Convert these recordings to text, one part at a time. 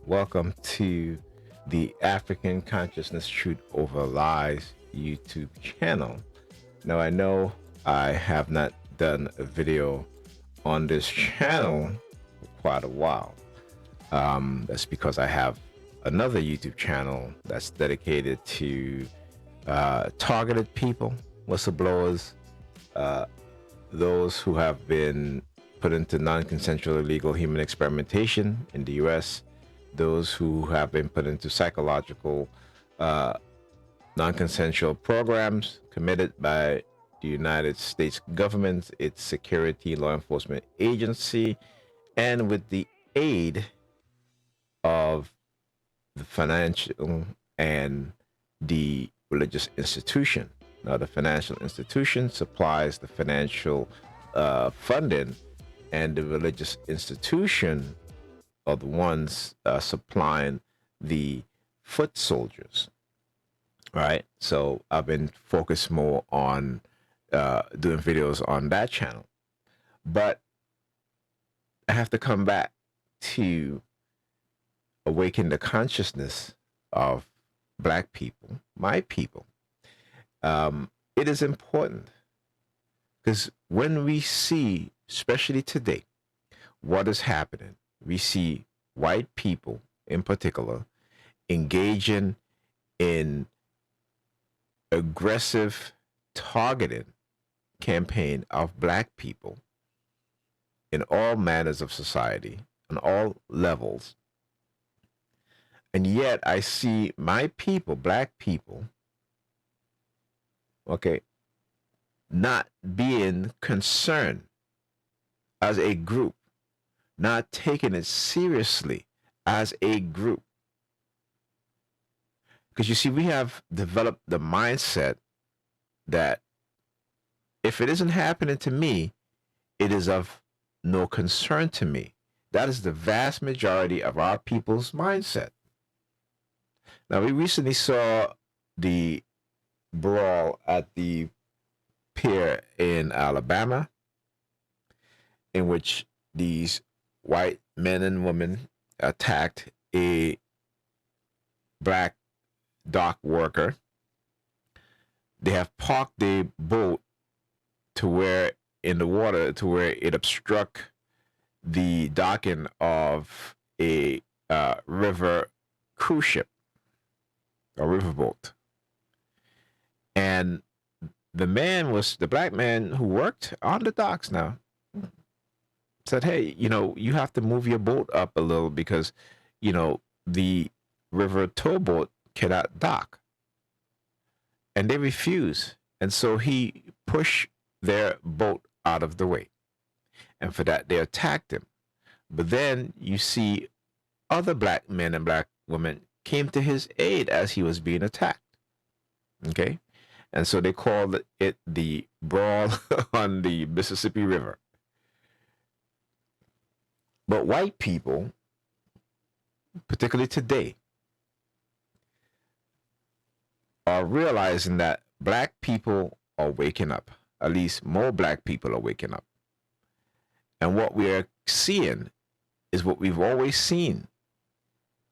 welcome to the African Consciousness Truth Over Lies YouTube channel. Now, I know I have not done a video on this channel for quite a while. That's because I have another YouTube channel that's dedicated to targeted people, whistleblowers, uh, those who have been put into non-consensual illegal human experimentation in the U.S., those who have been put into psychological uh, non-consensual programs committed by the United States government, its security law enforcement agency, and with the aid of the financial and the religious institution. Now, the financial institution supplies the financial funding, and the religious institution are the ones supplying the foot soldiers. Right. So I've been focused more on doing videos on that channel, but I have to come back to awaken the consciousness of Black people, my people. It is important because when we see, especially today, what is happening, we see white people in particular engaging in aggressive targeting campaign of Black people in all manners of society, on all levels. And yet I see my people, Black people, okay, not being concerned as a group, not taking it seriously as a group. Because you see, we have developed the mindset that if it isn't happening to me, it is of no concern to me. That is the vast majority of our people's mindset. Now, we recently saw the brawl at the pier in Alabama, in which these white men and women attacked a Black dock worker. They have parked the boat to where in the water to where it obstruct the docking of a river cruise ship, a riverboat. And the Black man who worked on the docks now said, hey, you have to move your boat up a little because, the river towboat cannot dock. And they refuse. And so he pushed their boat out of the way. And for that, they attacked him. But then you see other Black men and Black women came to his aid as he was being attacked. Okay? And so they called it the brawl on the Mississippi River. But white people, particularly today, are realizing that Black people are waking up. At least more Black people are waking up. And what we're seeing is what we've always seen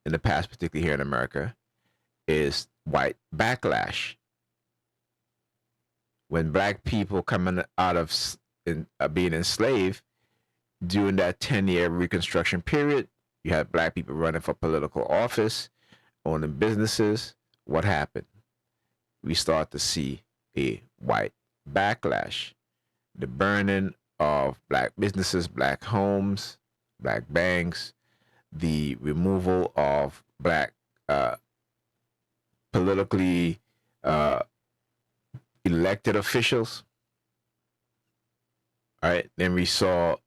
in the past, particularly here in America, is white backlash. When Black people coming out of being enslaved during that 10-year Reconstruction period, you had Black people running for political office, owning businesses. What happened? We start to see a white backlash. The burning of Black businesses, Black homes, Black banks, the removal of Black politically elected officials. All right. Then we saw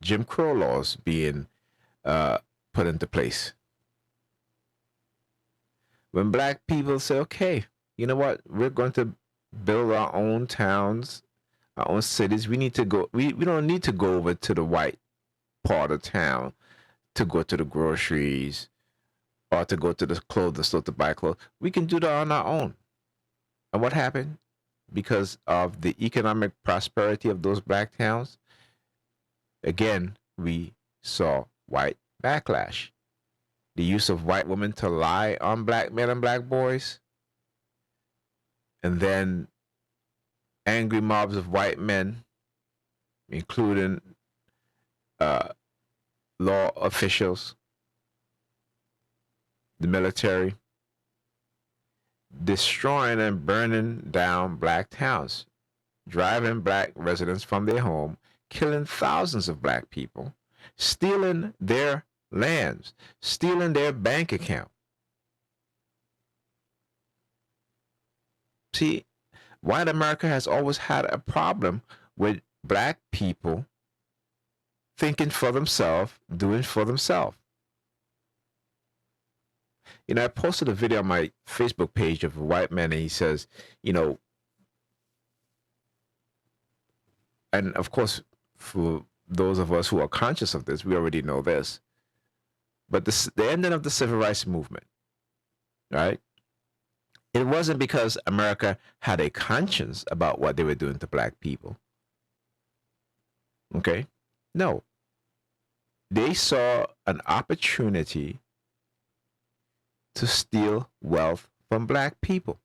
Jim Crow laws being put into place. When Black people say, okay, you know what, we're going to build our own towns, our own cities. We need to go, we don't need to go over to the white part of town to go to the groceries or to go to the clothing store to buy clothes. We can do that on our own. And what happened? Because of the economic prosperity of those Black towns, again, we saw white backlash. the use of white women to lie on black men and black boys, and then angry mobs of white men, including uh, law officials, the military, destroying and burning down black towns, driving black residents from their home, killing thousands of black people, stealing their lands, stealing their bank account. See, white America has always had a problem with black people thinking for themselves, doing for themselves. You know, I posted a video on my Facebook page of a white man, and he says, you know, and of course, for those of us who are conscious of this, we already know this. But the ending of the civil rights movement, right? It wasn't because America had a conscience about what they were doing to black people. Okay? No. They saw an opportunity to steal wealth from black people.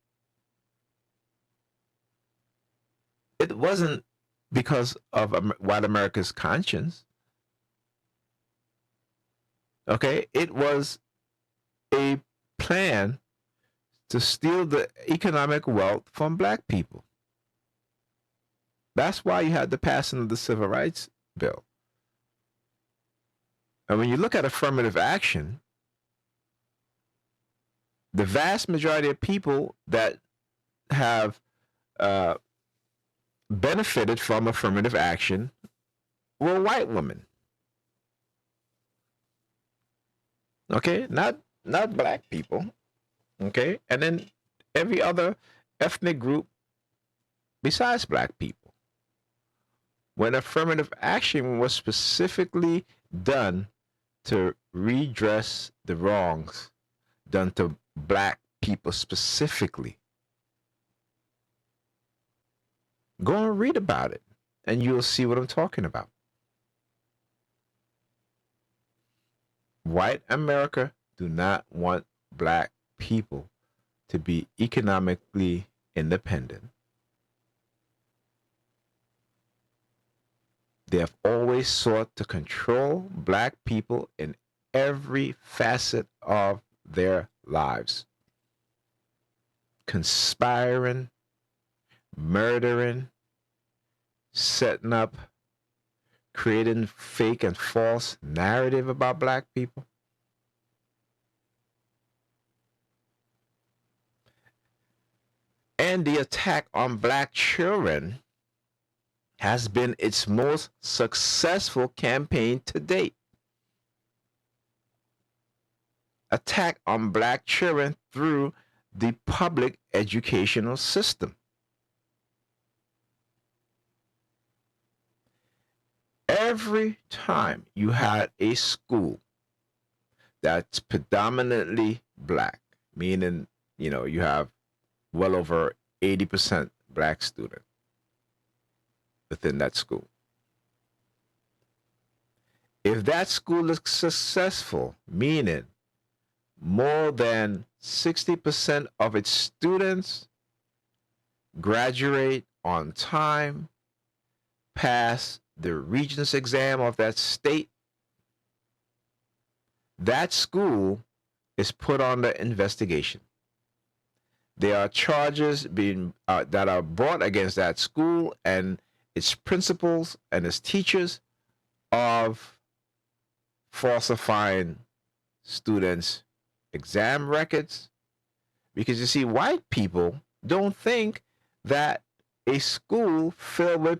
It wasn't because of white America's conscience. Okay? It was a plan to steal the economic wealth from black people. That's why you had the passing of the Civil Rights Bill. And when you look at affirmative action, the vast majority of people that have benefited from affirmative action were white women. Okay, not black people. Okay, and then every other ethnic group besides black people. When affirmative action was specifically done to redress the wrongs done to black people specifically. Go and read about it, and you'll see what I'm talking about. White America do not want black people to be economically independent. They have always sought to control black people in every facet of their lives. Conspiring, murdering, setting up, creating fake and false narrative about black people. And the attack on black children has been its most successful campaign to date. Attack on black children through the public educational system. Every time you had a school that's predominantly black, meaning, you know, you have well over 80% black students within that school. If that school is successful, meaning more than 60% of its students graduate on time, pass the Regents exam of that state, that school is put under investigation. There are charges being that are brought against that school and its principals and its teachers of falsifying students' exam records. Because you see, white people don't think that a school filled with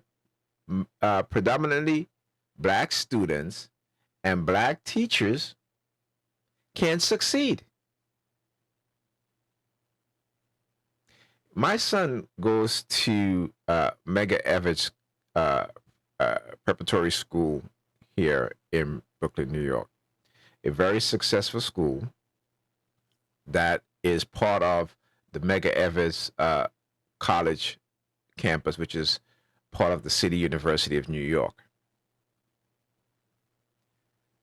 predominantly black students and black teachers can succeed. My son goes to Medgar Evers Preparatory School here in Brooklyn, New York. A very successful school that is part of the Medgar Evers College campus, which is part of the City University of New York.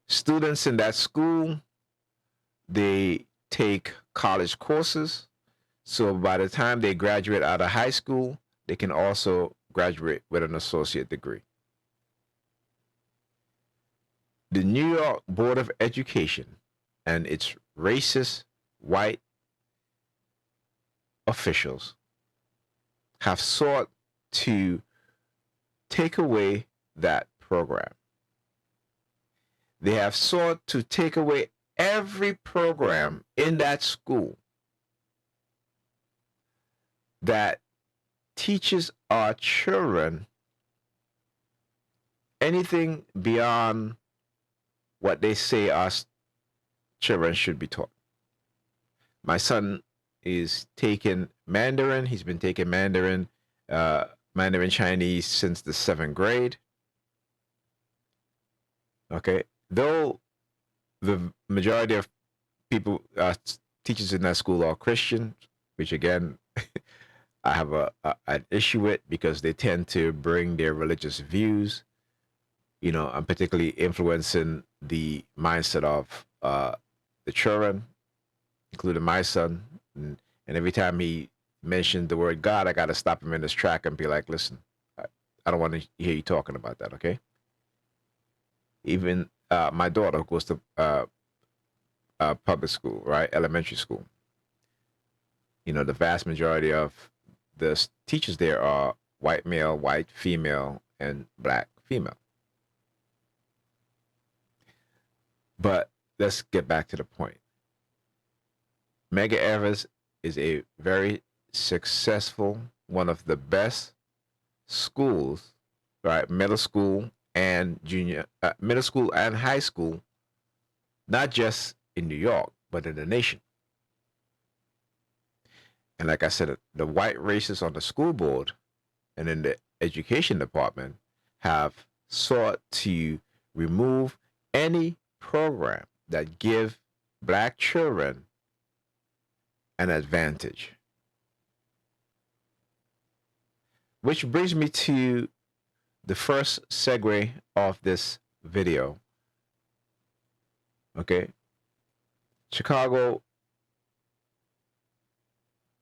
Students in that school they take college courses. So by the time they graduate out of high school, they can also graduate with an associate degree. The New York Board of Education and its racist white officials have sought to take away that program. They have sought to take away every program in that school that teaches our children anything beyond what they say our children should be taught. My son is taking Mandarin. He's been taking Mandarin Chinese since the 7th grade. Okay, though the majority of people, teachers in that school are Christian, which again, I have an issue with, because they tend to bring their religious views, and particularly influencing the mindset of the children, including my son. And every time he mentioned the word God, I got to stop him in his track and be like, listen, I don't want to hear you talking about that, okay? Even my daughter, who goes to public school, right, elementary school, the vast majority of the teachers there are white male, white female, and black female. But let's get back to the point. Medgar Evers is a very successful, one of the best schools, right? Middle school and middle school and high school, not just in New York, but in the nation. And like I said, the white racists on the school board and in the education department have sought to remove any program that give black children an advantage. Which brings me to the first segue of this video. Okay. Chicago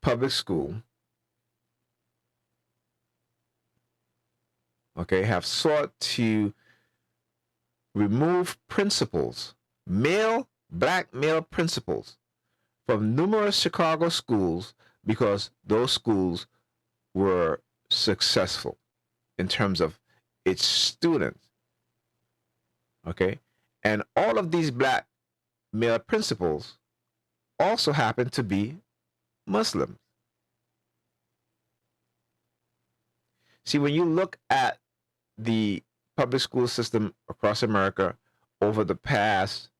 Public School, okay, have sought to remove principals, black male principals, from numerous Chicago schools because those schools were successful in terms of its students. Okay. And all of these black male principals also happen to be Muslims. See, when you look at the public school system across America over the past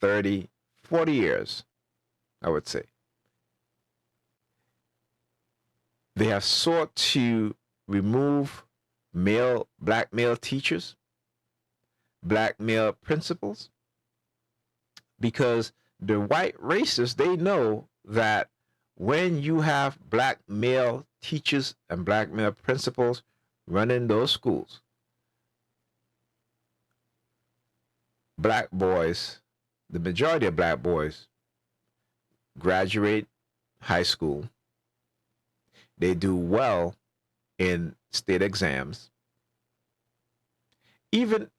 30, 40 years, I would say, they have sought to remove black male teachers, black male principals, because the white racists, they know that when you have black male teachers and black male principals running those schools, black boys, the majority of black boys, graduate high school. They do well in state exams. Even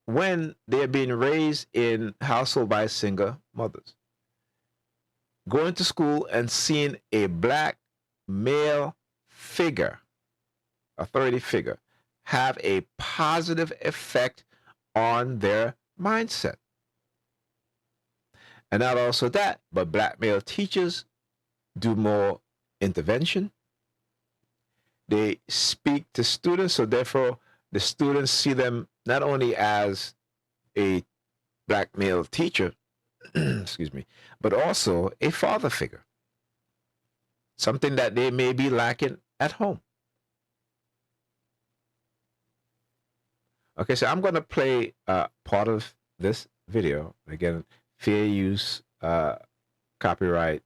when they're being raised in household by single mothers, going to school and seeing a black male figure, authority figure, have a positive effect on their mindset. And not also that, but black male teachers do more intervention. They speak to students, so therefore the students see them not only as a black male teacher, excuse me, but also a father figure, something that they may be lacking at home. Okay, so I'm going to play part of this video. Again, fair use, copyright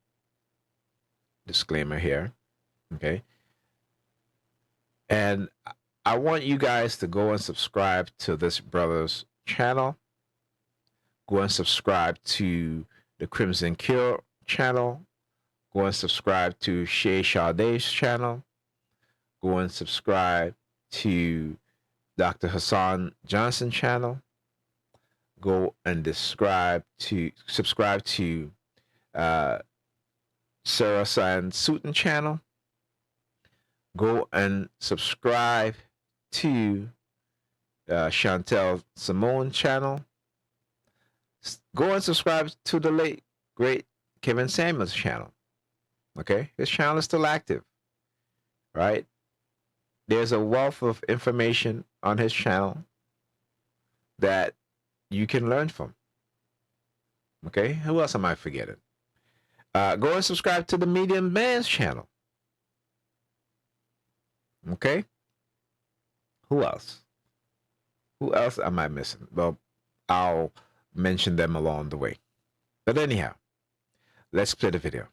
disclaimer here. Okay. And I want you guys to go and subscribe to this brother's channel. Go and subscribe to the Crimson Cure channel. Go and subscribe to Shay Sade's channel. Go and subscribe to Dr. Hassan Johnson channel. Go and subscribe to Sarah San Sutton channel. Go and subscribe to Chantel Simone channel. Go and subscribe to the late great Kevin Samuels channel. Okay, his channel is still active, right? There's a wealth of information on his channel that you can learn from. Okay, who else am I forgetting? Go and subscribe to the Medium Man's channel. Okay, who else? Who else am I missing? Well, I'll mention them along the way. But anyhow, let's play the video.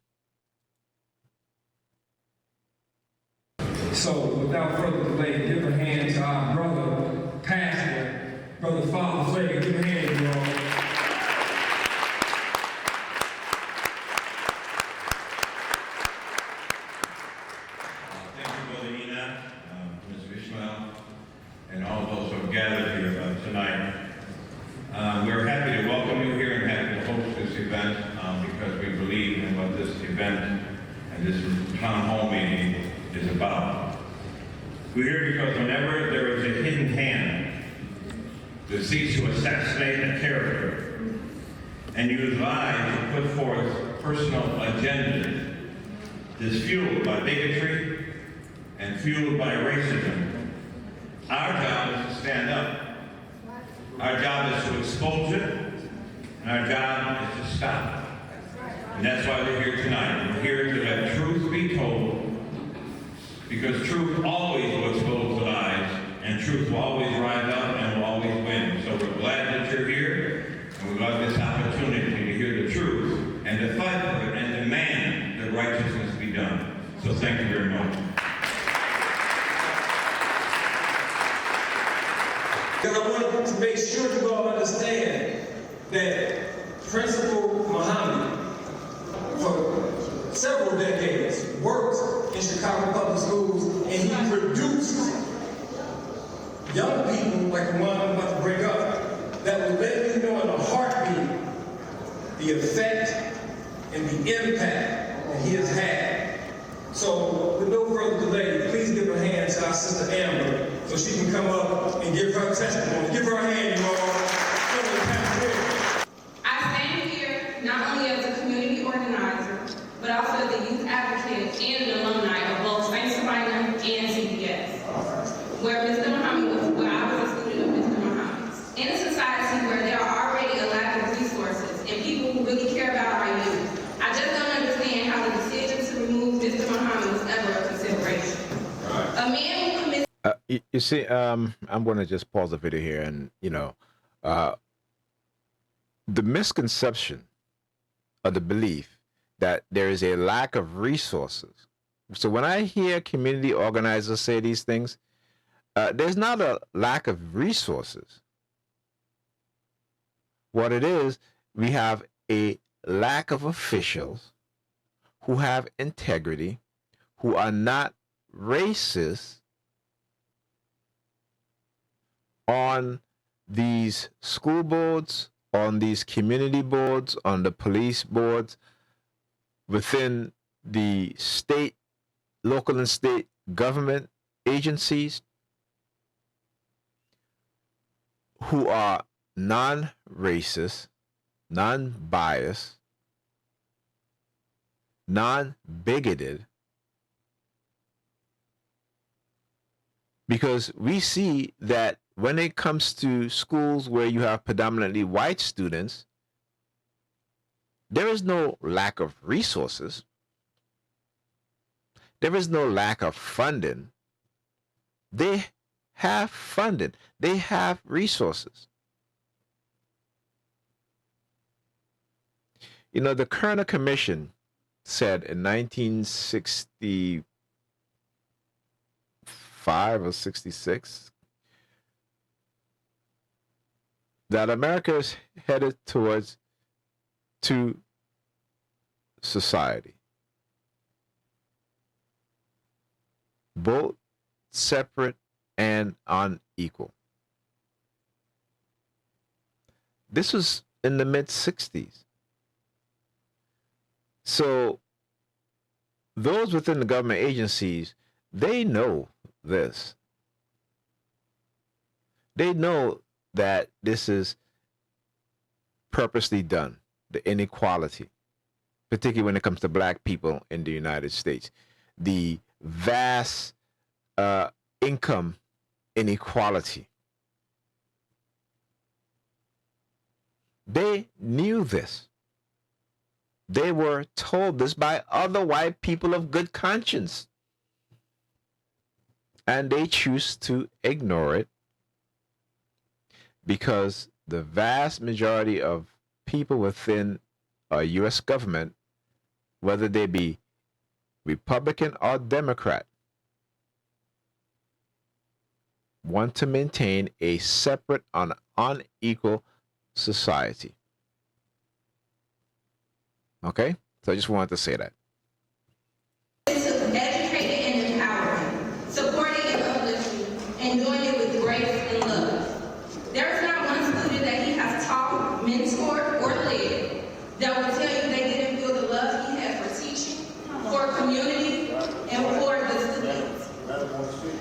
So, without further delay, give a hand to our brother, Pastor, Brother Father Flair. Give a hand, y'all. Thank you, Brother Enoch, Mr. Ishmael, and all those who have gathered here tonight. We're happy to welcome you here and happy to host this event because we believe in what this event and this town hall meeting is about. We're here because whenever there is a hidden hand that seeks to assassinate a character and use lies to put forth personal agendas that's fueled by bigotry and fueled by racism, our job is to stand up. Our job is to expose it, and our job is to stop it. And that's why we're here tonight. We're here to let truth be told, because truth always will expose the lies, and truth will always rise up and will always win. So we're glad that you're here, and we've got this opportunity to hear the truth and to fight for it and demand that righteousness be done. So thank you very much. Because I want to make sure you all understand that Principal Muhammad, for several decades, worked in Chicago Public Schools, and he produced young people like the one I'm about to bring up that will let you know in a heartbeat the effect and the impact that he has had. So, with no further delay, please give a hand to our sister Amber so she can come up and give her testimony. Give her a hand, you all. I stand here not only as a community organizer, but also as a youth advocate and an alumni of both St. Sabina and CPS, where Mr. Muhammad was, where I was a student of Mr. Muhammad's. In a society where there are already a lack of resources and people who really care about our youth, I just don't understand how the decision to remove Mr. Muhammad was ever a consideration. A man who commits. You see, I'm going to just pause the video here, and the misconception or the belief that there is a lack of resources. So when I hear community organizers say these things, there's not a lack of resources. What it is, we have a lack of officials who have integrity, who are not racist on these school boards, on these community boards, on the police boards, within the state, local and state government agencies, who are non-racist, non-biased, non-bigoted, because we see that when it comes to schools where you have predominantly white students, there is no lack of resources. There is no lack of funding. They have funding. They have resources. You know, the Kerner Commission said in 1965 or 66 that America is headed towards two society, both separate and unequal. This was in the mid 60s. So those within the government agencies, they know this. They know that this is purposely done, the inequality, particularly when it comes to black people in the United States, the vast income inequality. They knew this. They were told this by other white people of good conscience. And they choose to ignore it because the vast majority of people within a U.S. government, whether they be Republican or Democrat, want to maintain a separate and unequal society. Okay? So I just wanted to say that. Educated and empowering, supporting and uplifting, and doing it with grace and love. There is not one student that he has taught, mentored, or led that will tell you they didn't feel the love he had for teaching, for community, and for the students.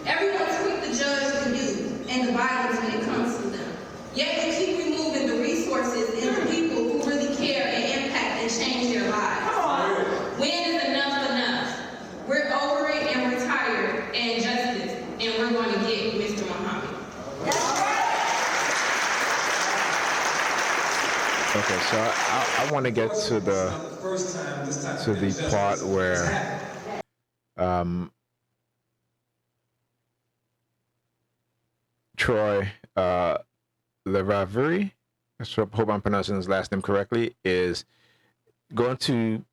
Everyone's quick to judge the youth and the violence when it comes to them. Yet you keep removing the resources and the people who really care and impact and change their lives. When is enough enough? We're over it and we're tired and justice, and we're going to get Mr. Muhammad. Okay, so I want to get to the part where Troy Leraveri, I hope I'm pronouncing his last name correctly, is going to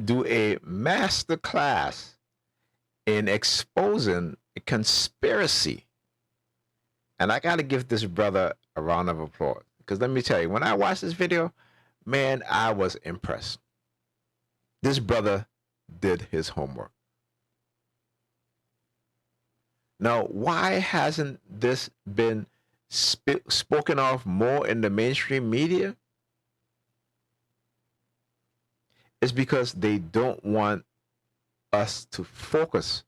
do a master class in exposing a conspiracy. And I got to give this brother a round of applause. Because let me tell you, when I watched this video, man, I was impressed. This brother did his homework. Now, why hasn't this been spoken of more in the mainstream media? It's because they don't want us to focus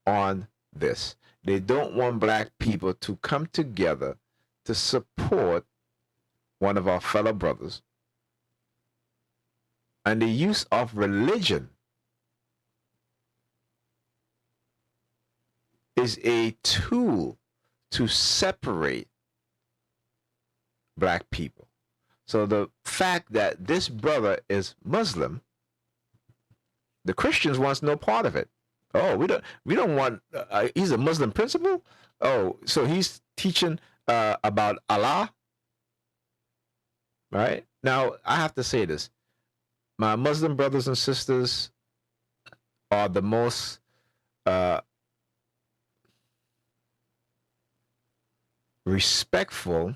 on this. They don't want black people to come together to support one of our fellow brothers. And the use of religion is a tool to separate black people. So the fact that this brother is Muslim, the Christians wants no part of it. Oh, we don't want. He's a Muslim principal. Oh, so he's teaching about Allah. Right now, I have to say this: my Muslim brothers and sisters are the most respectful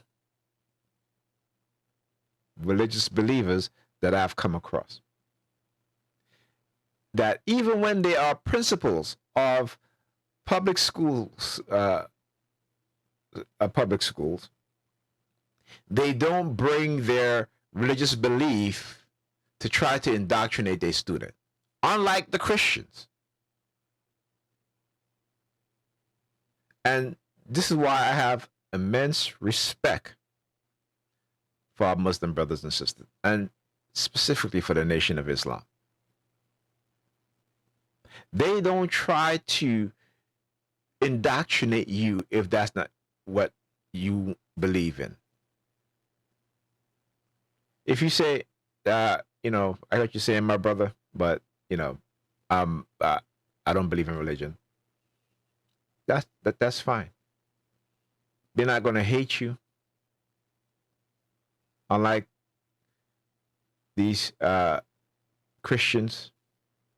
religious believers that I've come across. That even when they are principals of public schools, they don't bring their religious belief to try to indoctrinate their student, unlike the Christians. And this is why I have immense respect for our Muslim brothers and sisters, and specifically for the Nation of Islam. They don't try to indoctrinate you if that's not what you believe in. If you say, I heard you saying, my brother, but I don't believe in religion. That's fine. They're not going to hate you. Unlike these Christians,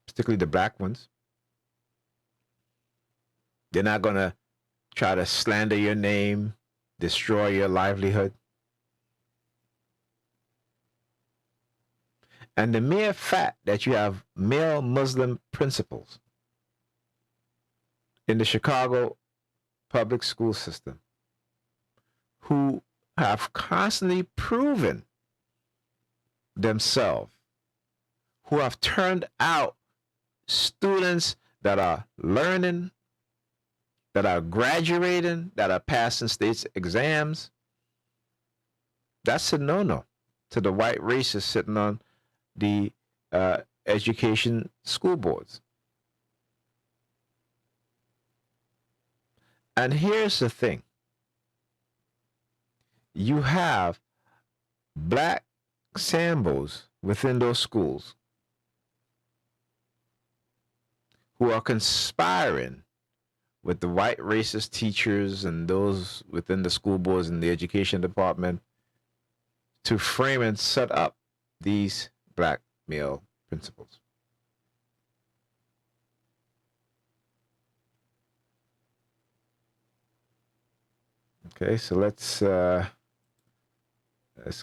particularly the black ones, they're not going to try to slander your name, destroy your livelihood. And the mere fact that you have male Muslim principals in the Chicago public school system who have constantly proven themselves, who have turned out students that are learning, that are graduating, that are passing state exams, that's a no-no to the white racists sitting on the education school boards. And here's the thing. You have black Sambos within those schools who are conspiring with the white racist teachers and those within the school boards and the education department to frame and set up these black male principals. Okay, so let's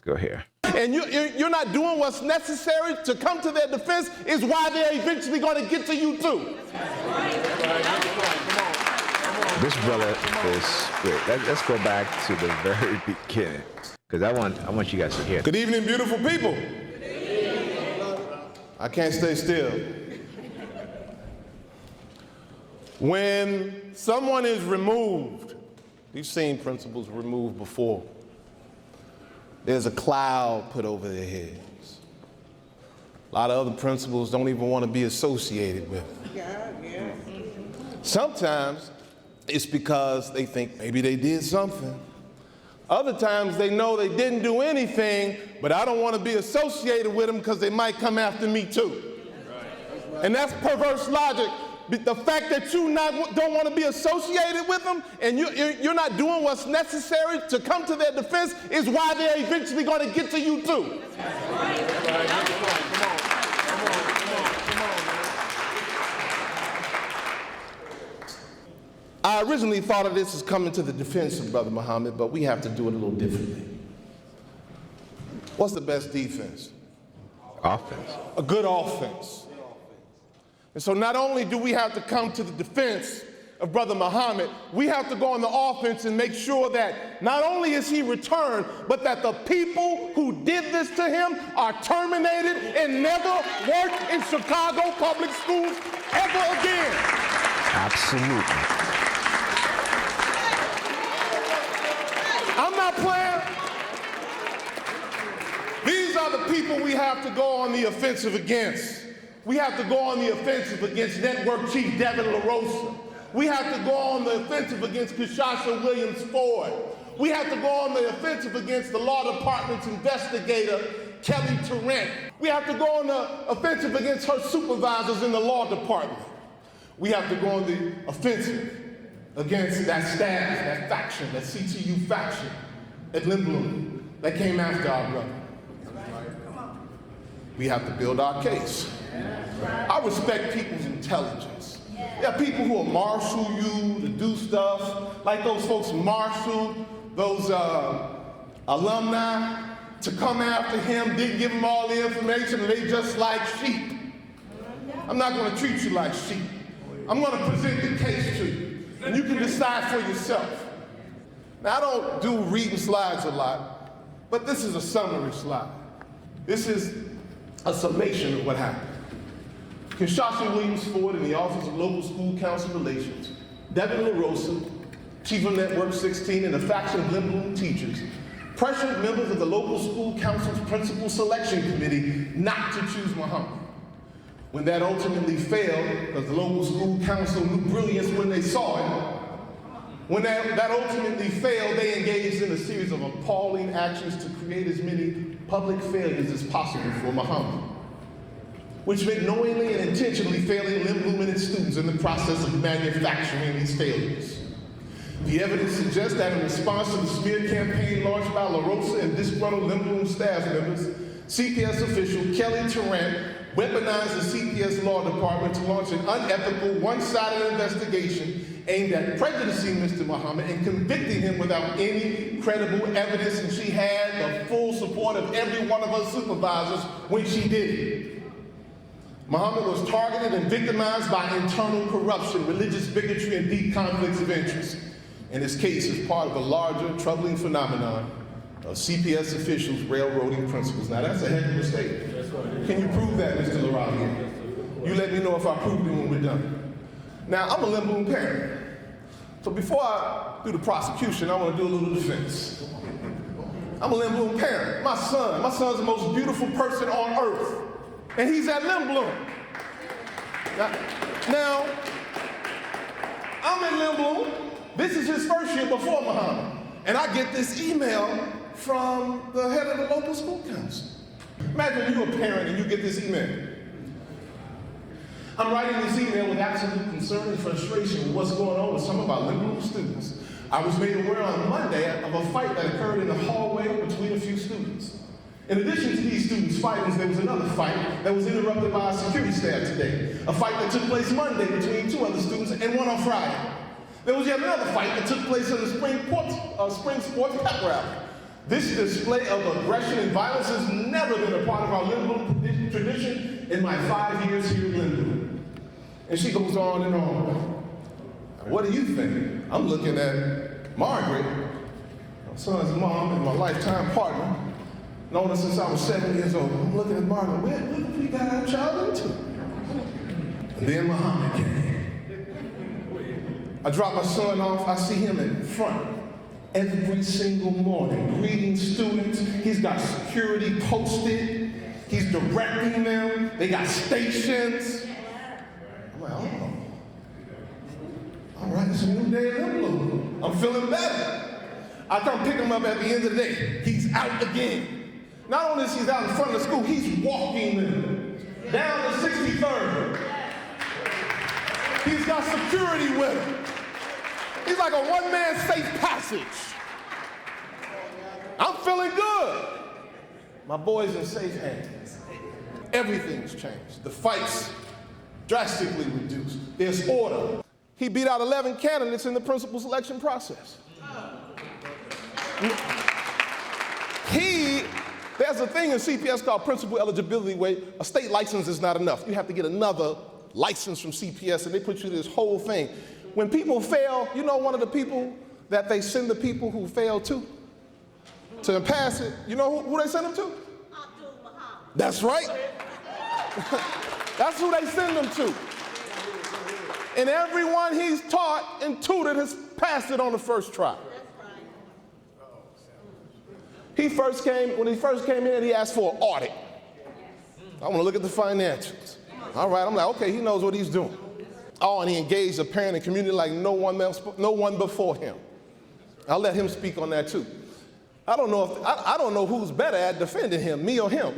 go here. And you're not doing what's necessary to come to their defense is why they're eventually going to get to you too. This brother is great. Let's go back to the very beginning, because I want you guys to hear. Good evening, beautiful people. I can't stay still. When someone is removed, you've seen principals removed before. There's a cloud put over their heads. A lot of other principals don't even want to be associated with them. Sometimes it's because they think maybe they did something. Other times they know they didn't do anything, but I don't want to be associated with them because they might come after me too. And that's perverse logic. The fact that you don't want to be associated with them and you're not doing what's necessary to come to their defense is why they're eventually going to get to you too. I originally thought of this as coming to the defense of Brother Muhammad, but we have to do it a little differently. What's the best defense? Offense. A good offense. And so not only do we have to come to the defense of Brother Muhammad, we have to go on the offense and make sure that not only is he returned, but that the people who did this to him are terminated and never work in Chicago public schools ever again. Absolutely. I'm not playing. These are the people we have to go on the offensive against. We have to go on the offensive against Network Chief Devin LaRosa. We have to go on the offensive against Kishasha Williams Ford. We have to go on the offensive against the law department's investigator, Kelly Tarrant. We have to go on the offensive against her supervisors in the law department. We have to go on the offensive against that staff, that faction, that CTU faction at Lindblom that came after our brother. We have to build our case. I respect people's intelligence. There are people who will marshal you to do stuff, like those folks marshaled those alumni to come after him, didn't give him all the information, and they just like sheep. I'm not going to treat you like sheep. I'm going to present the case to you, and you can decide for yourself. Now, I don't do reading slides a lot, but this is a summary slide. This is a summation of what happened. Kishasha Williams Ford in the Office of Local School Council Relations, Devin LaRosa, Chief of Network 16 and a faction of Lindblom teachers, pressured members of the local school council's principal selection committee not to choose Muhammad. When that ultimately failed, because the local school council knew brilliance when they saw it, when that ultimately failed, they engaged in a series of appalling actions to create as many public failures as possible for Muhammad, which meant knowingly and intentionally failing Lindblom and its students in the process of manufacturing these failures. The evidence suggests that in response to the smear campaign launched by LaRosa and disgruntled Lindblom staff members, CPS official Kelly Tarrant weaponized the CPS law department to launch an unethical, one-sided investigation aimed at prejudicing Mr. Muhammad and convicting him without any credible evidence, and she had the full support of every one of her supervisors when she did it. Muhammad was targeted and victimized by internal corruption, religious bigotry, and deep conflicts of interest. And his case is part of a larger, troubling phenomenon of CPS officials railroading principals. Now that's a heck of a statement. Can you prove that, Mr. LaRavia? You let me know if I proved it when we're done. Now, I'm a Lynn Bloom parent. So before I do the prosecution, I want to do a little defense. I'm a Lynn Bloom parent. My son's the most beautiful person on earth. And he's at Lynn Bloom. Now, I'm at Lynn Bloom. This is his first year before Muhammad. And I get this email from the head of the local school council. Imagine you're a parent and you get this email. I'm writing this email with absolute concern and frustration with what's going on with some of our Lynn Bloom students. I was made aware on Monday of a fight that occurred in the hallway between a few students. In addition to these students fighting, there was another fight that was interrupted by our security staff today. A fight that took place Monday between two other students and one on Friday. There was yet another fight that took place in the spring sports pep rally. This display of aggression and violence has never been a part of our Lynn Bloom tradition in my 5 years here at Lynn Bloom. And she goes on and on. What do you think? I'm looking at Margaret, my son's mom and my lifetime partner, known her since I was 7 years old. I'm looking at Margaret, what have we got our child into? And then Muhammad came. I drop my son off, I see him in front every single morning, greeting students. He's got security posted. He's directing them. They got stations. I'm like, oh, all right, it's a new day at Lynn Bloom. I'm feeling better. I come pick him up at the end of the day. He's out again. Not only is he out in front of the school, he's walking them down to 63rd. He's got security with him. He's like a one-man safe passage. I'm feeling good. My boy's in safe hands. Everything's changed. The fight's drastically reduced. There's order. He beat out 11 candidates in the principal selection process. There's a thing in CPS called principal eligibility where a state license is not enough. You have to get another license from CPS and they put you through this whole thing. When people fail, you know one of the people that they send the people who fail to pass it, you know who they send them to? Abdul Muhammad. That's right. That's who they send them to. And everyone he's taught and tutored has passed it on the first try. When he first came in, he asked for an audit. I want to look at the financials. All right, I'm like, okay, he knows what he's doing. Oh, and he engaged the parent and community like no one before him. I'll let him speak on that too. I don't know who's better at defending him, me or him.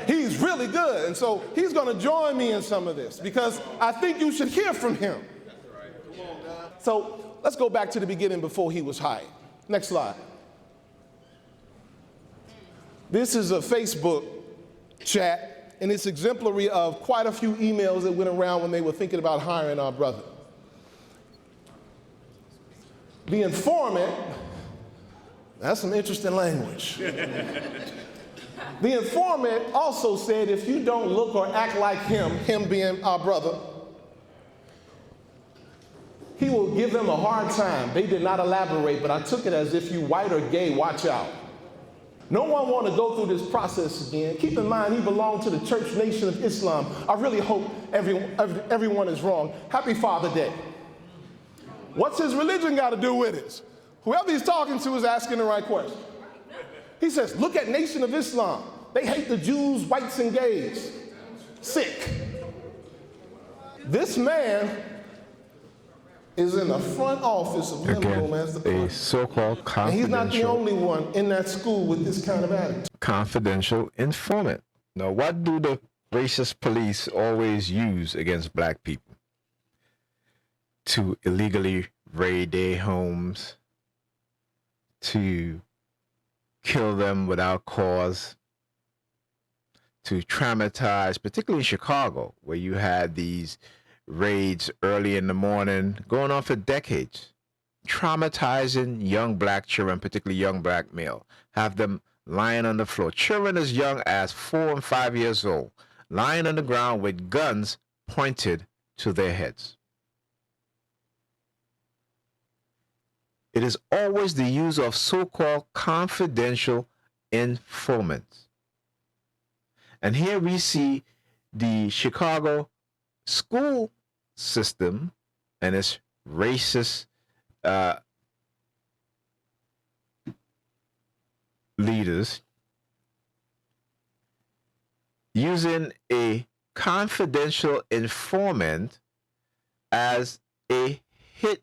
He's really good, and so he's going to join me in some of this because I think you should hear from him. So let's go back to the beginning before he was hired. Next slide. This is a Facebook chat, and it's exemplary of quite a few emails that went around when they were thinking about hiring our brother. The informant, that's some interesting language. The informant also said if you don't look or act like him being our brother, he will give them a hard time. They did not elaborate, but I took it as if you white or gay, watch out. No one want to go through this process again. Keep in mind, he belonged to the Church Nation of Islam. I really hope everyone is wrong. Happy Father Day. What's his religion got to do with it? Whoever he's talking to is asking the right question. He says, look at Nation of Islam. They hate the Jews, whites, and gays. Sick. This man is in the front office of Lynn Bloom as the a so-called confidential, and he's not the only one in that school with this kind of attitude. Confidential informant. Now, what do the racist police always use against black people? To illegally raid their homes, to kill them without cause, to traumatize, particularly in Chicago, where you had these raids early in the morning, going on for decades, traumatizing young black children, particularly young black male, have them lying on the floor. Children as young as 4 and 5 years old, lying on the ground with guns pointed to their heads. It is always the use of so-called confidential informants. And here we see the Chicago school system and its racist leaders using a confidential informant as a hit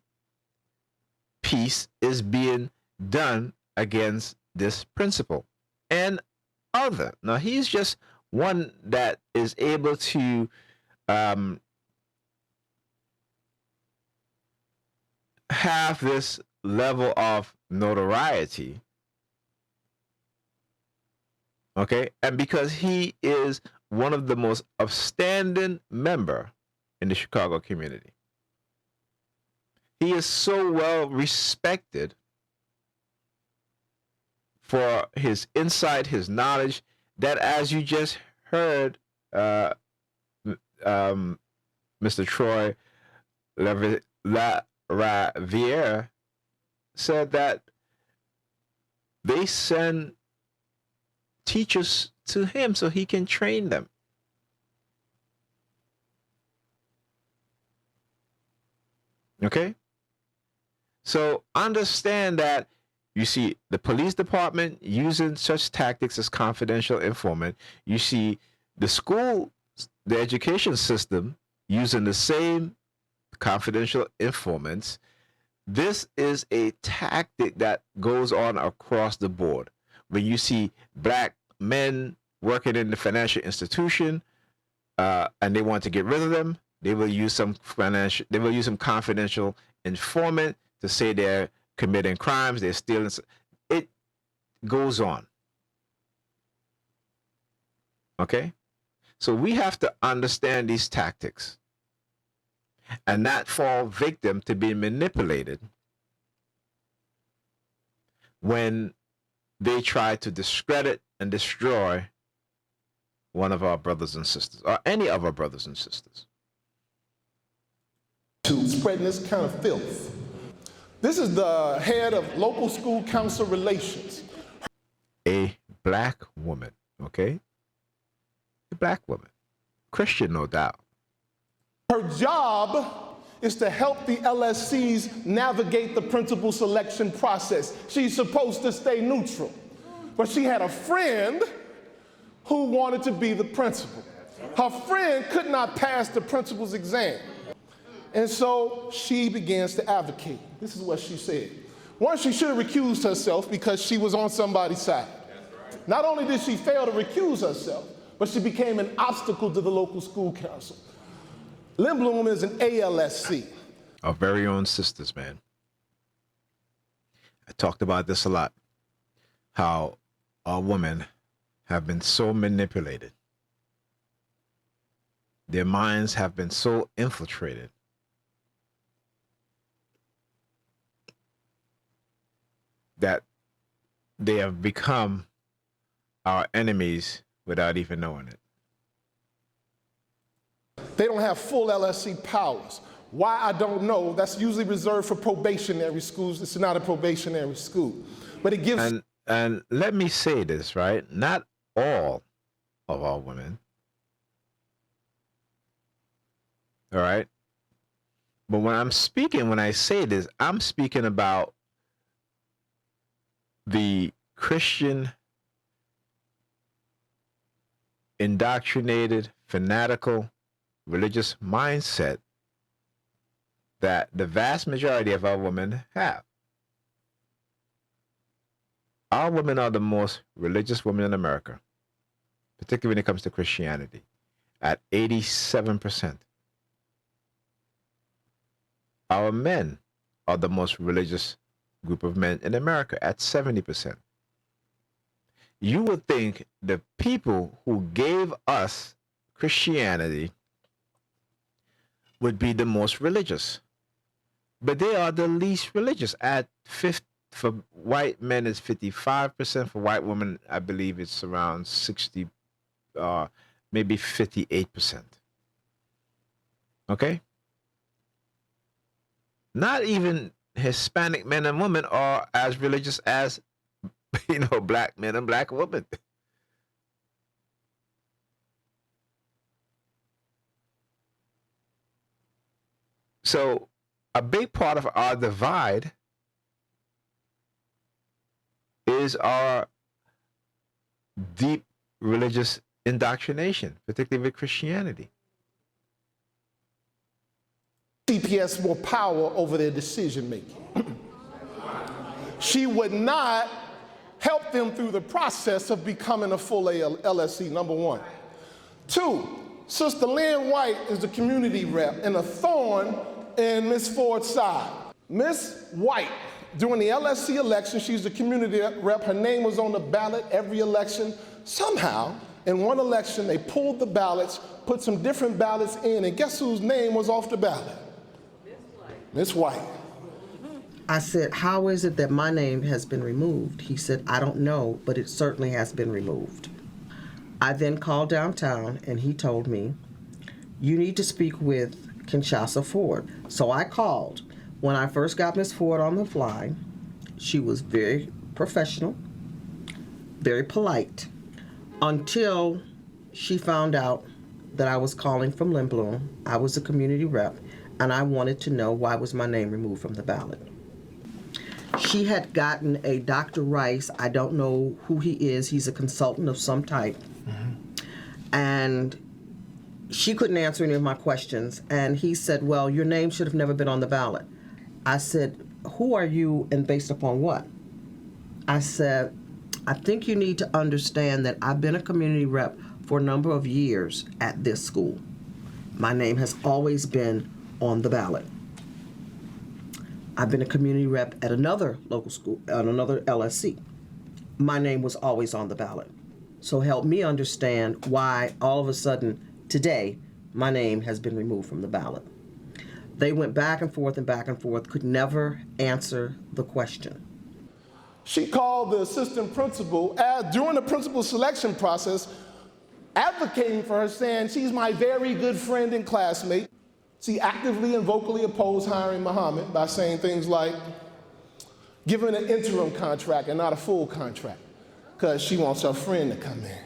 piece is being done against this principal and other. Now, he's just one that is able to have this level of notoriety, okay? And because he is one of the most upstanding member in the Chicago community. He is so well respected for his insight, his knowledge, that as you just heard Mr. Troy LaRiviere said that they send teachers to him so he can train them. Okay? So understand that you see the police department using such tactics as confidential informant. You see the school, the education system using the same confidential informants. This is a tactic that goes on across the board. When you see black men working in the financial institution and they want to get rid of them, they will use some confidential informant to say they're committing crimes, they're stealing. It goes on. Okay? So we have to understand these tactics and not fall victim to being manipulated when they try to discredit and destroy one of our brothers and sisters, or any of our brothers and sisters. To spreading this kind of filth. This is the head of local school council relations. A black woman, okay? A black woman. Christian, no doubt. Her job is to help the LSCs navigate the principal selection process. She's supposed to stay neutral. But she had a friend who wanted to be the principal. Her friend could not pass the principal's exam. And so she begins to advocate. This is what she said. One, she should have recused herself because she was on somebody's side. Not only did she fail to recuse herself, but she became an obstacle to the local school council. Lynn Bloom is an ALSC. Our very own sisters, man. I talked about this a lot. How our women have been so manipulated. Their minds have been so infiltrated that they have become our enemies without even knowing it. They don't have full LSC powers. Why, I don't know. That's usually reserved for probationary schools. It's not a probationary school. But it gives... And let me say this, right? Not all of our women, all right? But when I say this, I'm speaking about the Christian, indoctrinated, fanatical, religious mindset that the vast majority of our women have. Our women are the most religious women in America, particularly when it comes to Christianity, at 87%. Our men are the most religious group of men in America at 70%. You would think the people who gave us Christianity would be the most religious, but they are the least religious. At 50, for white men, it's 55%. For white women, I believe it's around 60, maybe 58%. Okay? Not even Hispanic men and women are as religious as, black men and black women. So a big part of our divide is our deep religious indoctrination, particularly with Christianity. CPS more power over their decision making. She would not help them through the process of becoming a full LSC, number one. Two, Sister Lynn White is the community rep and a thorn in Ms. Ford's side. Ms. White, during the LSC election, she's the community rep. Her name was on the ballot every election. Somehow, in one election, they pulled the ballots, put some different ballots in, and guess whose name was off the ballot? Ms. White. I said, how is it that my name has been removed? He said, I don't know, but it certainly has been removed. I then called downtown and he told me, you need to speak with Kinshasa Ford. So I called. When I first got Ms. Ford on the fly, she was very professional, very polite, until she found out that I was calling from Lindblom. I was a community rep, and I wanted to know why was my name removed from the ballot. She had gotten a Dr. Rice, I don't know who he is, he's a consultant of some type, and she couldn't answer any of my questions, and he said, well, your name should have never been on the ballot. I said, who are you and based upon what? I said, I think you need to understand that I've been a community rep for a number of years at this school. My name has always been on the ballot. I've been a community rep at another local school, at another LSC. My name was always on the ballot. So help me understand why all of a sudden today my name has been removed from the ballot. They went back and forth, could never answer the question. She called the assistant principal during the principal selection process, advocating for her, saying she's my very good friend and classmate. She actively and vocally opposed hiring Muhammad by saying things like, give him an interim contract and not a full contract, because she wants her friend to come in.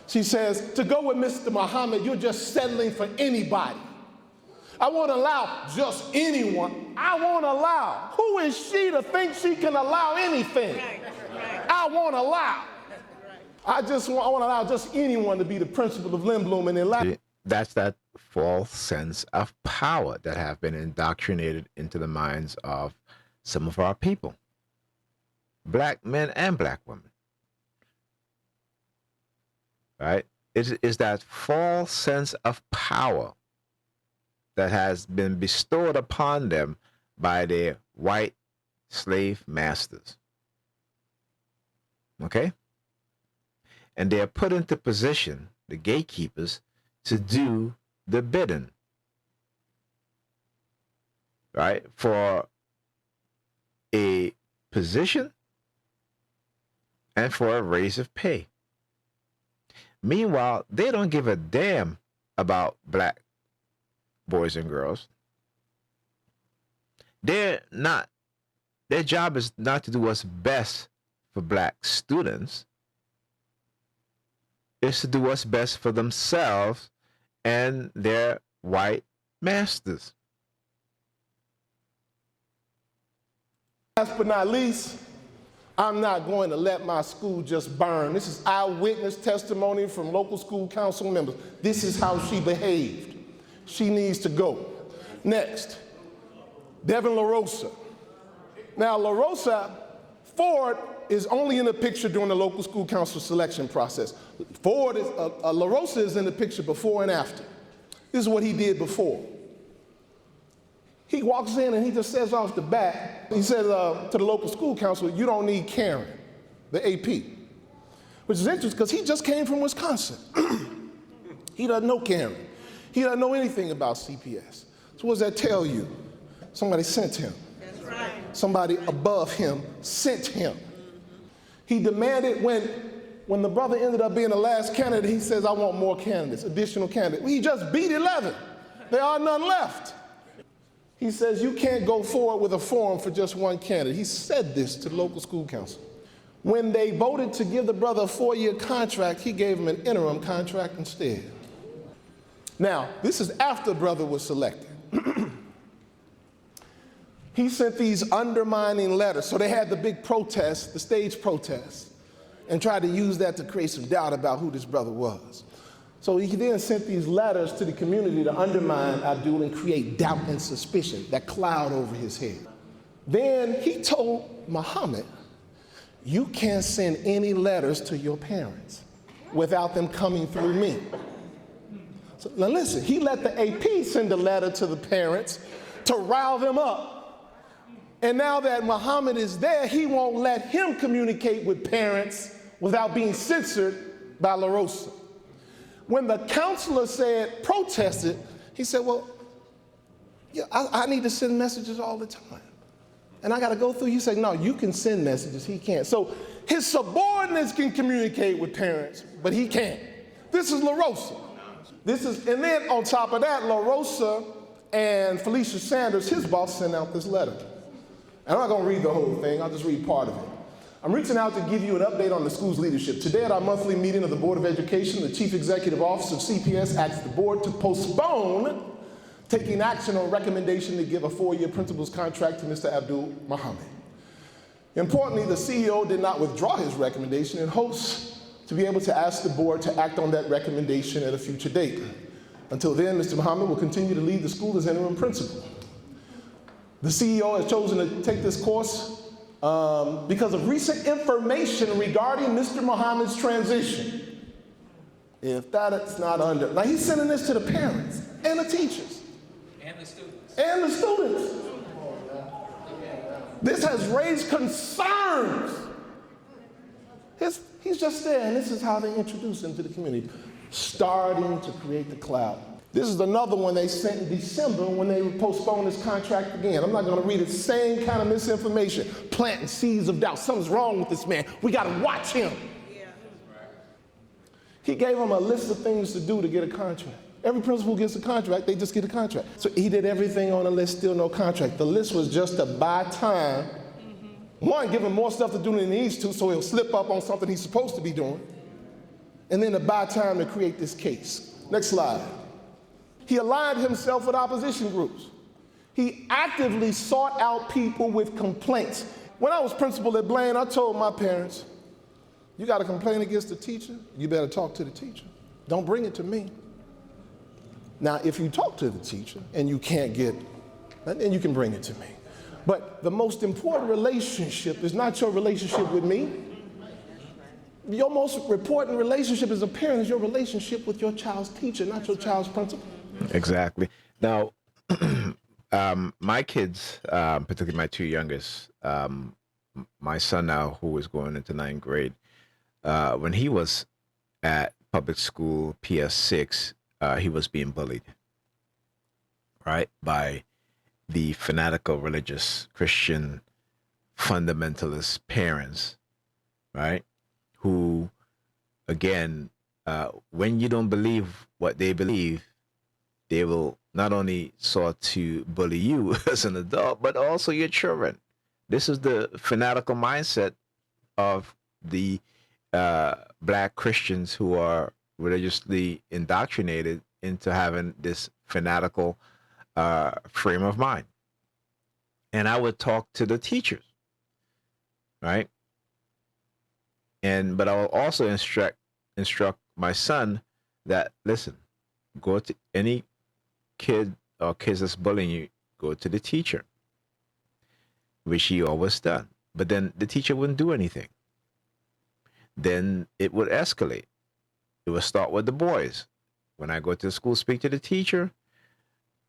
She says, to go with Mr. Muhammad, you're just settling for anybody. I won't allow just anyone. I won't allow. Who is she to think she can allow anything? I won't allow. I won't allow just anyone to be the principal of Lindblom and Atlanta. That's that false sense of power that have been indoctrinated into the minds of some of our people, black men and black women. Right? It is that false sense of power that has been bestowed upon them by their white slave masters. Okay? And they are put into position, the gatekeepers, to do the bidding, right? For a position and for a raise of pay. Meanwhile, they don't give a damn about black boys and girls. Their job is not to do what's best for black students. It's to do what's best for themselves and their white masters. Last but not least, I'm not going to let my school just burn. This is eyewitness testimony from local school council members. This is how she behaved. She needs to go. Next, Devin LaRosa. Now, LaRosa Ford is only in the picture during the local school council selection process. LaRosa is in the picture before and after. This is what he did before. He walks in and he just says off the bat, he says to the local school council, you don't need Karen, the AP. Which is interesting because he just came from Wisconsin. He doesn't know Karen. He doesn't know anything about CPS. So what does that tell you? Somebody sent him. That's right. Somebody above him sent him. He demanded when the brother ended up being the last candidate, he says, I want more candidates, additional candidates. He just beat 11. There are none left. He says, you can't go forward with a forum for just one candidate. He said this to the local school council. When they voted to give the brother a 4-year contract, he gave him an interim contract instead. Now, this is after brother was selected. He sent these undermining letters. So they had the big protest, the stage protest, and tried to use that to create some doubt about who this brother was. So he then sent these letters to the community to undermine Abdul and create doubt and suspicion, that cloud over his head. Then he told Muhammad, you can't send any letters to your parents without them coming through me. So now listen, he let the AP send a letter to the parents to rile them up. And now that Muhammad is there, he won't let him communicate with parents without being censored by La Rosa. When the counselor protested, he said, well, yeah, I need to send messages all the time. And I got to go through. He said, no, you can send messages. He can't. So his subordinates can communicate with parents, but he can't. This is La Rosa. And then on top of that, La Rosa and Felicia Sanders, his boss, sent out this letter. And I'm not going to read the whole thing. I'll just read part of it. I'm reaching out to give you an update on the school's leadership. Today at our monthly meeting of the Board of Education, the Chief Executive Officer of CPS asked the board to postpone taking action on recommendation to give a 4-year principal's contract to Mr. Abdul Muhammad. Importantly, the CEO did not withdraw his recommendation and hopes to be able to ask the board to act on that recommendation at a future date. Until then, Mr. Muhammad will continue to lead the school as interim principal. The CEO has chosen to take this course because of recent information regarding Mr. Muhammad's transition. If that is not under, now he's sending this to the parents and the teachers. And the students. And the students. This has raised concerns. He's just there, and this is how they introduce him to the community, starting to create the cloud. This is another one they sent in December when they postponed his contract again. I'm not going to read it. Same kind of misinformation, planting seeds of doubt. Something's wrong with this man. We got to watch him. Yeah. He gave him a list of things to do to get a contract. Every principal gets a contract, they just get a contract. So he did everything on the list, still no contract. The list was just to buy time. One, give him more stuff to do than he needs to, so he'll slip up on something he's supposed to be doing. And then to buy time to create this case. Next slide. He aligned himself with opposition groups. He actively sought out people with complaints. When I was principal at Blaine, I told my parents, you got a complaint against the teacher, you better talk to the teacher. Don't bring it to me. Now, if you talk to the teacher and you can't get, then you can bring it to me. But the most important relationship is not your relationship with me. Your most important relationship as a parent is your relationship with your child's teacher, not your child's principal. Exactly. Now, my kids, particularly my two youngest, my son now, who is going into 9th grade, when he was at public school, PS6, he was being bullied, right, by the fanatical religious Christian fundamentalist parents, right, who, again, when you don't believe what they believe, they will not only sought to bully you as an adult, but also your children. This is the fanatical mindset of the Black Christians who are religiously indoctrinated into having this fanatical frame of mind. And I would talk to the teachers, right? But I will also instruct my son that, listen, go to any kid or kids that's bullying you, go to the teacher, which he always done. But then the teacher wouldn't do anything. Then it would escalate. It would start with the boys. When I go to the school, speak to the teacher,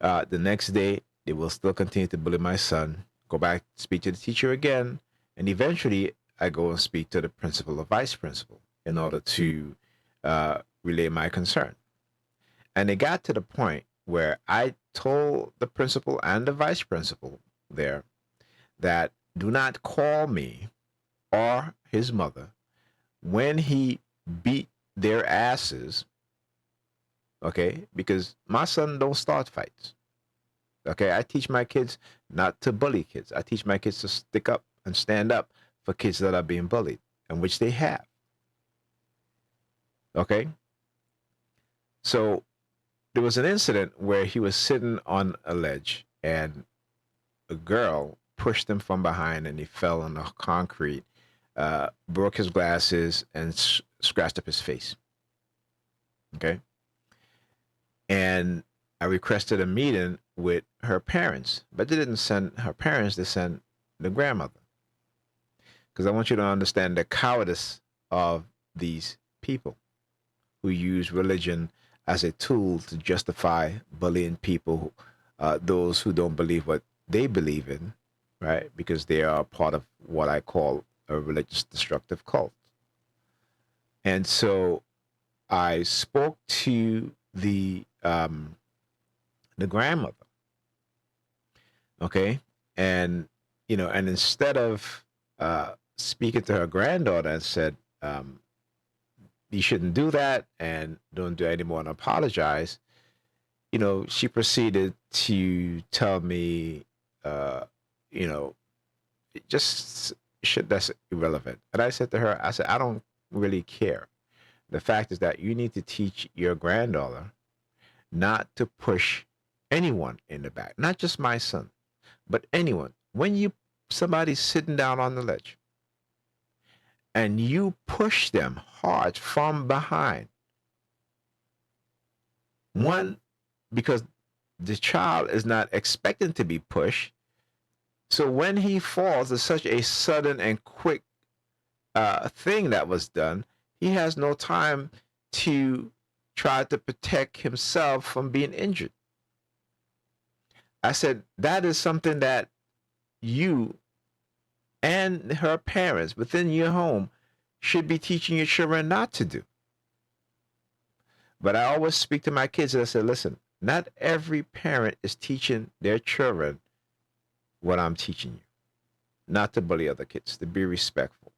the next day, they will still continue to bully my son, go back, speak to the teacher again, and eventually I go and speak to the principal or vice principal in order to relay my concern. And it got to the point where I told the principal and the vice principal there that do not call me or his mother when he beat their asses, okay? Because my son don't start fights. Okay, I teach my kids not to bully kids. I teach my kids to stick up and stand up for kids that are being bullied, and which they have. Okay? So there was an incident where he was sitting on a ledge and a girl pushed him from behind and he fell on the concrete, broke his glasses, and scratched up his face. Okay? And I requested a meeting with her parents, but they didn't send her parents, they sent the grandmother. Because I want you to understand the cowardice of these people who use religion as a tool to justify bullying people, those who don't believe what they believe in, right? Because they are part of what I call a religious destructive cult. And so I spoke to the grandmother, okay, and and instead of speaking to her granddaughter and said, you shouldn't do that and don't do any more and apologize, she proceeded to tell me, just shit that's irrelevant. And I said to her, I don't really care. The fact is that you need to teach your granddaughter not to push anyone in the back, not just my son, but anyone. When somebody's sitting down on the ledge and you push them hard from behind, one, because the child is not expecting to be pushed, so when he falls, it's such a sudden and quick thing that was done, he has no time to try to protect himself from being injured. I said, that is something that you and her parents within your home should be teaching your children not to do. But I always speak to my kids and I say, listen, not every parent is teaching their children what I'm teaching you. Not to bully other kids, to be respectful,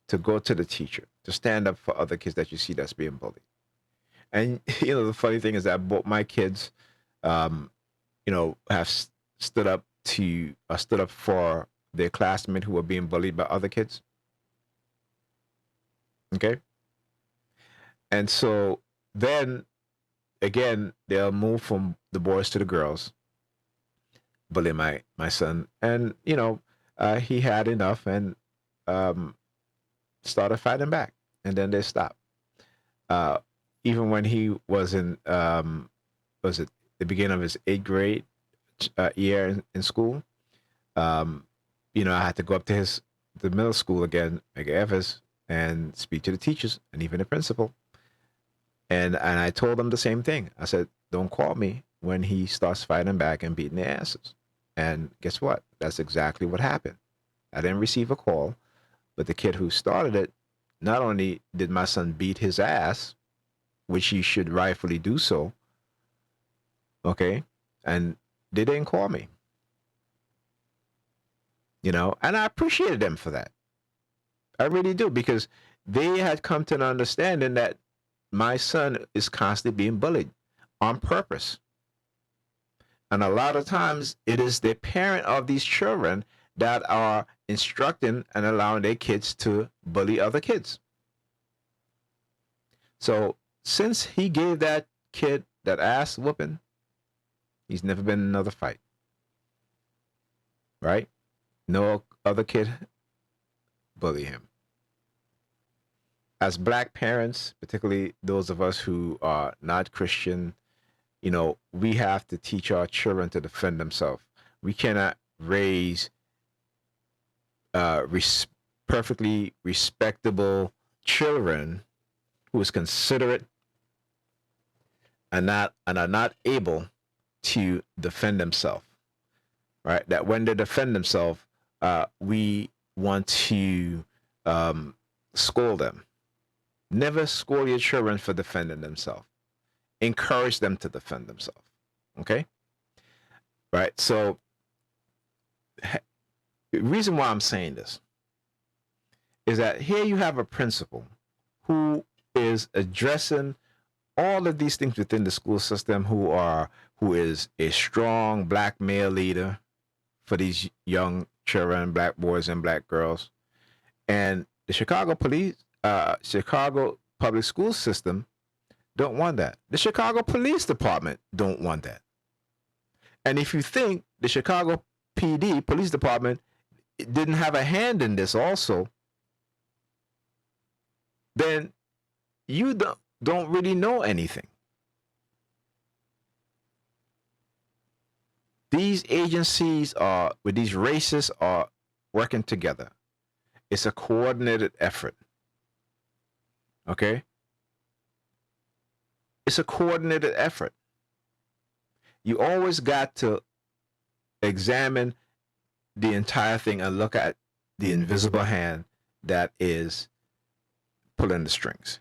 to go to the teacher, to stand up for other kids that you see that's being bullied. And, the funny thing is that both my kids, have stood up for their classmates who were being bullied by other kids. Okay. And so then again, they'll move from the boys to the girls, bully my son. And, he had enough and started fighting back. And then they stopped. Even when he was in, was it the beginning of his 8th grade year in school, I had to go up to the middle school again, McEvers, and speak to the teachers and even the principal. And I told them the same thing. I said, don't call me when he starts fighting back and beating their asses. And guess what? That's exactly what happened. I didn't receive a call, but the kid who started it, not only did my son beat his ass, which he should rightfully do so, okay, and they didn't call me. And I appreciated them for that. I really do, because they had come to an understanding that my son is constantly being bullied on purpose. And a lot of times it is the parent of these children that are instructing and allowing their kids to bully other kids. So since he gave that kid that ass whooping, he's never been in another fight. Right? No other kid bully him. As Black parents, particularly those of us who are not Christian, we have to teach our children to defend themselves. We cannot raise perfectly respectable children who is considerate and are not able to defend themselves. Right? That when they defend themselves, we want to scold them. Never scold your children for defending themselves. encourage them to defend themselves. Okay? Right? So, the reason why I'm saying this is that here you have a principal who is addressing all of these things within the school system, who is a strong black male leader for these young children, black boys and black girls. And the Chicago public school system don't want that. The Chicago Police Department don't want that. And if you think the Chicago PD, Police Department, didn't have a hand in this also, then you don't really know anything. These agencies with these races are working together. It's a coordinated effort. Okay? It's a coordinated effort. You always got to examine the entire thing and look at the invisible hand that is pulling the strings.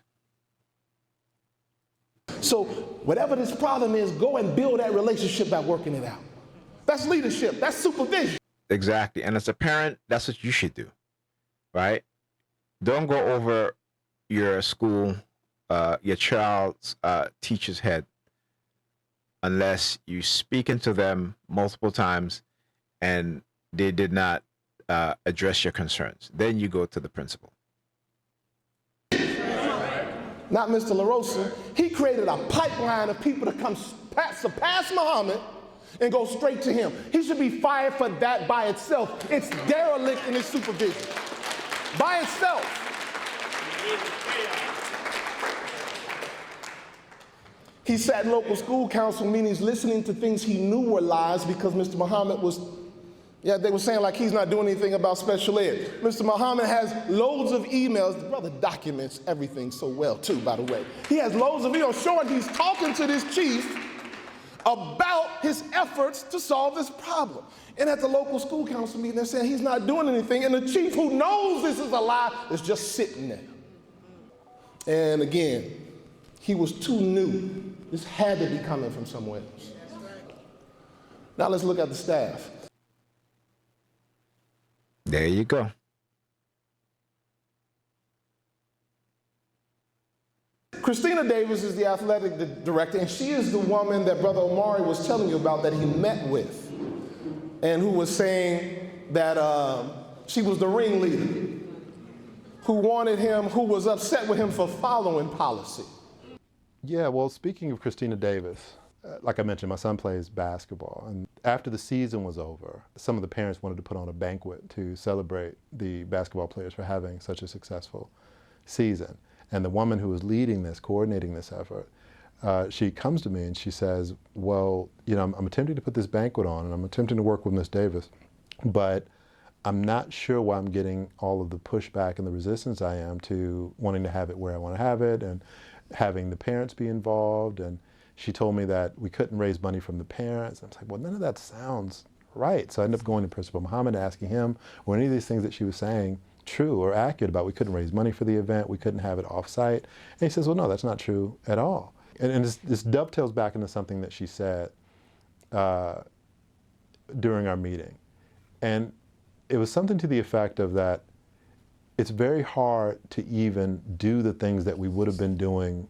So whatever this problem is, go and build that relationship by working it out. That's leadership. That's supervision. Exactly. And as a parent, that's what you should do, right? Don't go over your school, your child's teacher's head unless you speaking to them multiple times and they did not address your concerns. Then you go to the principal. Not Mr. LaRosa. He created a pipeline of people to come surpass Muhammad and go straight to him. He should be fired for that by itself. It's derelict in his supervision. By itself. He sat in local school council meetings listening to things he knew were lies because Mr. Muhammad was, they were saying like he's not doing anything about special ed. Mr. Muhammad has loads of emails. The brother documents everything so well too, by the way. He has loads of emails showing he's talking to this chief about his efforts to solve this problem. And at the local school council meeting, they're saying he's not doing anything, and the chief, who knows this is a lie, is just sitting there. And again, he was too new. This had to be coming from somewhere else. Now let's look at the staff. There you go. Christina Davis is the athletic director, and she is the woman that Brother Omari was telling you about that he met with, and who was saying that she was the ringleader, who wanted him, who was upset with him for following policy. Yeah, well, speaking of Christina Davis, like I mentioned, my son plays basketball, and after the season was over, some of the parents wanted to put on a banquet to celebrate the basketball players for having such a successful season. And the woman who was leading this, coordinating this effort, she comes to me and she says, well, I'm attempting to put this banquet on and I'm attempting to work with Miss Davis, but I'm not sure why I'm getting all of the pushback and the resistance I am to wanting to have it where I want to have it and having the parents be involved. And she told me that we couldn't raise money from the parents. I was like, well, none of that sounds right. So I ended up going to Principal Muhammad, asking him, were any of these things that she was saying true or accurate about we couldn't raise money for the event, we couldn't have it off-site? And he says, well, no, that's not true at all. And this dovetails back into something that she said during our meeting. And it was something to the effect of that it's very hard to even do the things that we would have been doing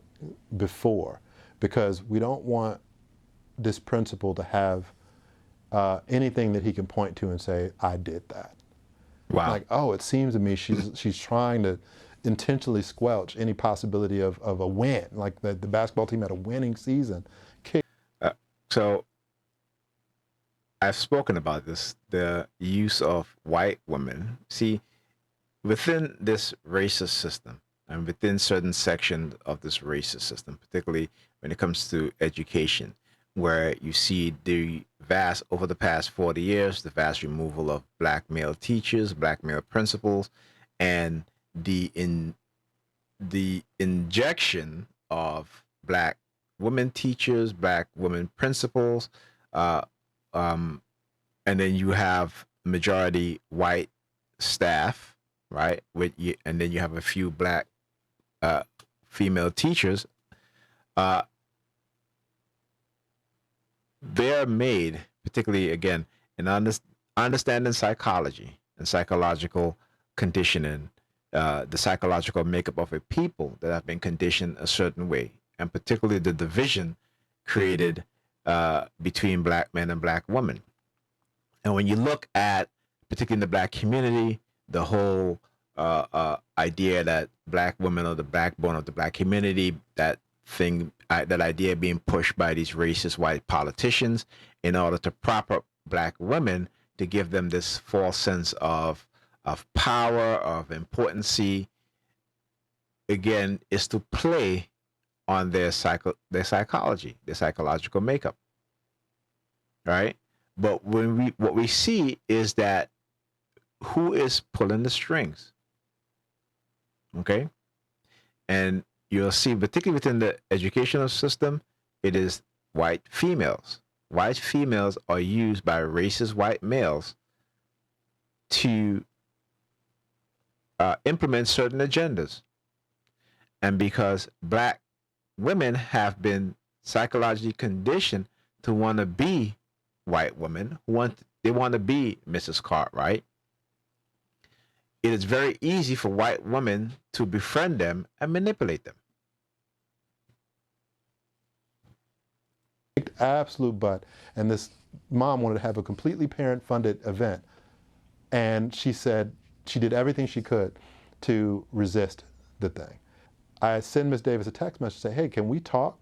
before because we don't want this principal to have anything that he can point to and say, I did that. Wow. Like, oh, it seems to me she's trying to intentionally squelch any possibility of a win. Like the basketball team had a winning season. So I've spoken about this, the use of white women. See, within this racist system and within certain sections of this racist system, particularly when it comes to education, where you see over the past 40 years, the vast removal of black male teachers, black male principals, and the injection of black women teachers, black women principals, and then you have majority white staff, right? And then you have a few black female teachers. they're made, particularly again in understanding psychology and psychological conditioning, the psychological makeup of a people that have been conditioned a certain way, and particularly the division created between black men and black women. And when you look at, particularly in the black community, the whole idea that black women are the backbone of the black community, that idea being pushed by these racist white politicians in order to prop up black women, to give them this false sense of power, of importancy, again, is to play on their psychology, their psychological makeup, right? But what we see is that who is pulling the strings, okay? And you'll see, particularly within the educational system, it is white females. White females are used by racist white males to implement certain agendas. And because black women have been psychologically conditioned to want to be white women, they want to be Mrs. Cartwright, it is very easy for white women to befriend them and manipulate them. Absolute butt. And this mom wanted to have a completely parent-funded event. And she said she did everything she could to resist the thing. I send Ms. Davis a text message, say, hey, can we talk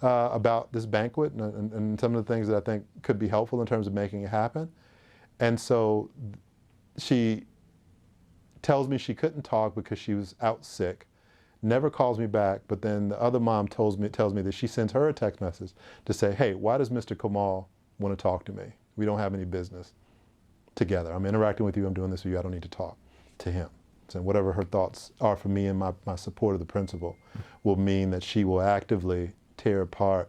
about this banquet and some of the things that I think could be helpful in terms of making it happen? And so she tells me she couldn't talk because she was out sick, never calls me back, but then the other mom tells me that she sends her a text message to say, hey, why does Mr. Kamal want to talk to me? We don't have any business together. I'm interacting with you, I'm doing this with you, I don't need to talk to him. So whatever her thoughts are for me and my support of the principal will mean that she will actively tear apart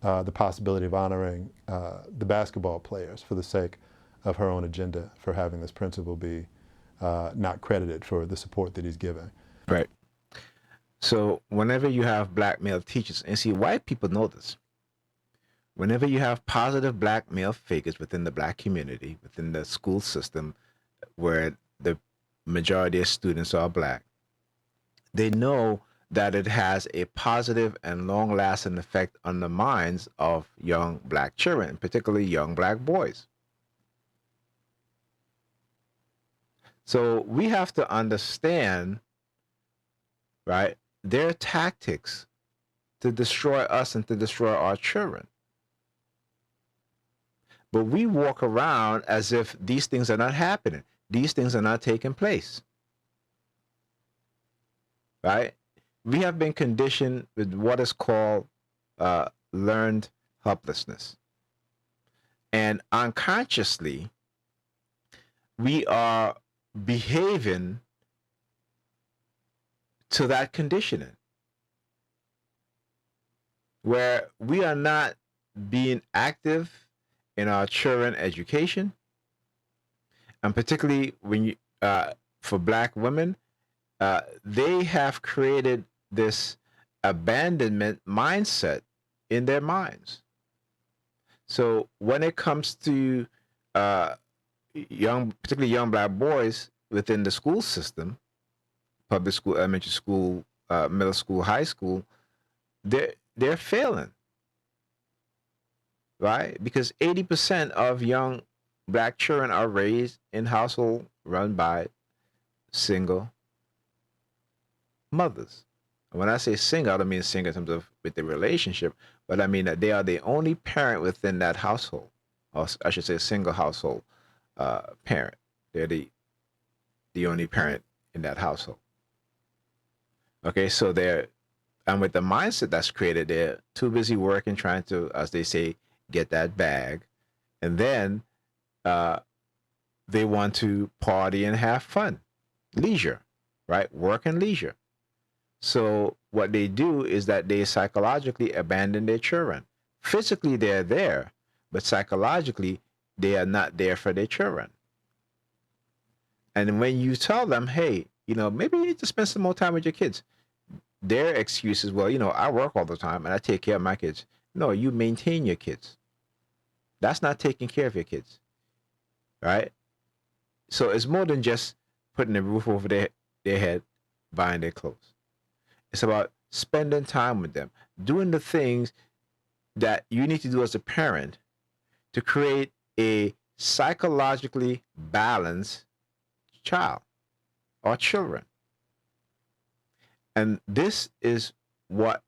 the possibility of honoring the basketball players for the sake of her own agenda for having this principal be not credited for the support that he's giving. Right. So whenever you have black male teachers, and see, white people know this, whenever you have positive black male figures within the black community, within the school system, where the majority of students are black, they know that it has a positive and long-lasting effect on the minds of young black children, particularly young black boys. So we have to understand, right, their tactics to destroy us and to destroy our children. But we walk around as if these things are not happening. These things are not taking place. Right? We have been conditioned with what is called learned helplessness. And unconsciously, we are behaving to that conditioning, where we are not being active in our children education, and particularly when you, for black women, they have created this abandonment mindset in their minds. So when it comes to particularly young black boys within the school system, public school, elementary school, middle school, high school, they're failing, right? Because 80% of young black children are raised in households run by single mothers. When I say single, I don't mean single in terms of with the relationship, but I mean that they are the only parent within that household, or I should say single household parent. They're the only parent in that household. Okay, so and with the mindset that's created, they're too busy working, trying to, as they say, get that bag, and then they want to party and have fun, leisure, right? Work and leisure. So what they do is that they psychologically abandon their children. Physically, they're there, but psychologically, they are not there for their children. And when you tell them, hey, maybe you need to spend some more time with your kids, their excuse is, well, I work all the time and I take care of my kids. No, you maintain your kids. That's not taking care of your kids, right? So it's more than just putting a roof over their head, buying their clothes. It's about spending time with them, doing the things that you need to do as a parent to create a psychologically balanced child or children. And this is what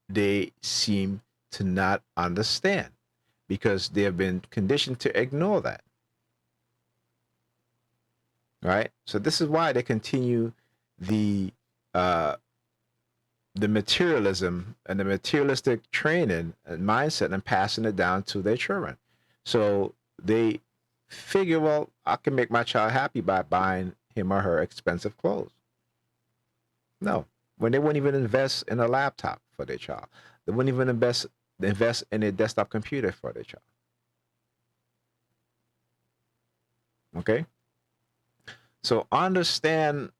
they seem to not understand because they have been conditioned to ignore that. Right? So this is why they continue the materialism and the materialistic training and mindset and passing it down to their children. So they figure, well, I can make my child happy by buying him or her expensive clothes. No, when they wouldn't even invest in a laptop for their child. They wouldn't even invest in a desktop computer for their child. Okay? So understand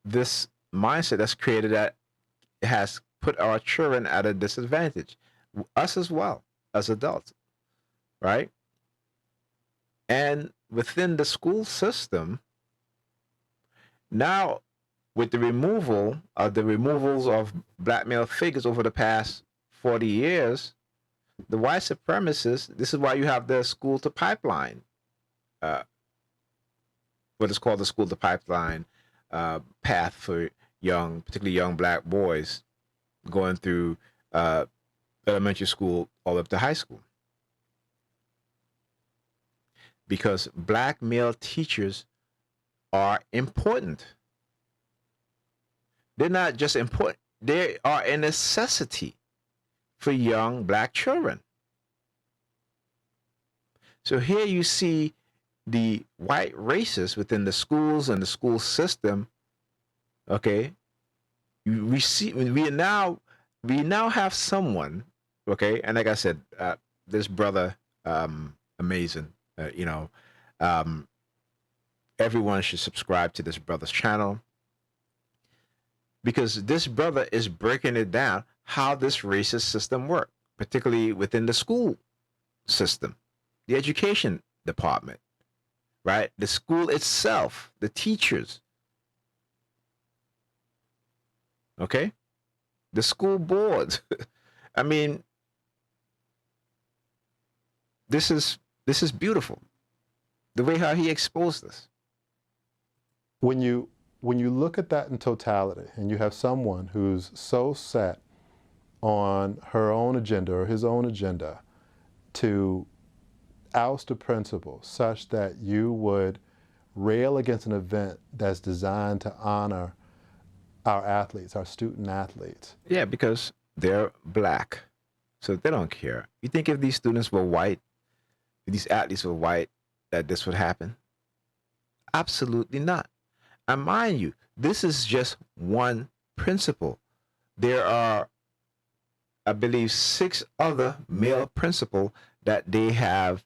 this mindset that's created that has put our children at a disadvantage. Us as well, as adults, right? And within the school system, now with the removals of black male figures over the past 40 years, the white supremacists, this is why you have the school to pipeline, what is called the school to pipeline path for particularly young black boys going through elementary school all up to high school. Because black male teachers are important. They're not just important, they are a necessity for young black children. So here you see the white racists within the schools and the school system. Okay, we now have someone. Okay, and like I said, this brother, amazing. Everyone should subscribe to this brother's channel because this brother is breaking it down how this racist system works, particularly within the school system, the education department, right? The school itself, the teachers, okay? The school boards. I mean, this is beautiful. The way how he exposed us. When you look at that in totality, and you have someone who's so set on her own agenda or his own agenda to oust a principal such that you would rail against an event that's designed to honor our athletes, our student athletes. Yeah, because they're black, so they don't care. You think if these students were white, if these athletes were white, that this would happen? Absolutely not. And mind you, this is just one principal. There are, I believe, 6 other male principals that they have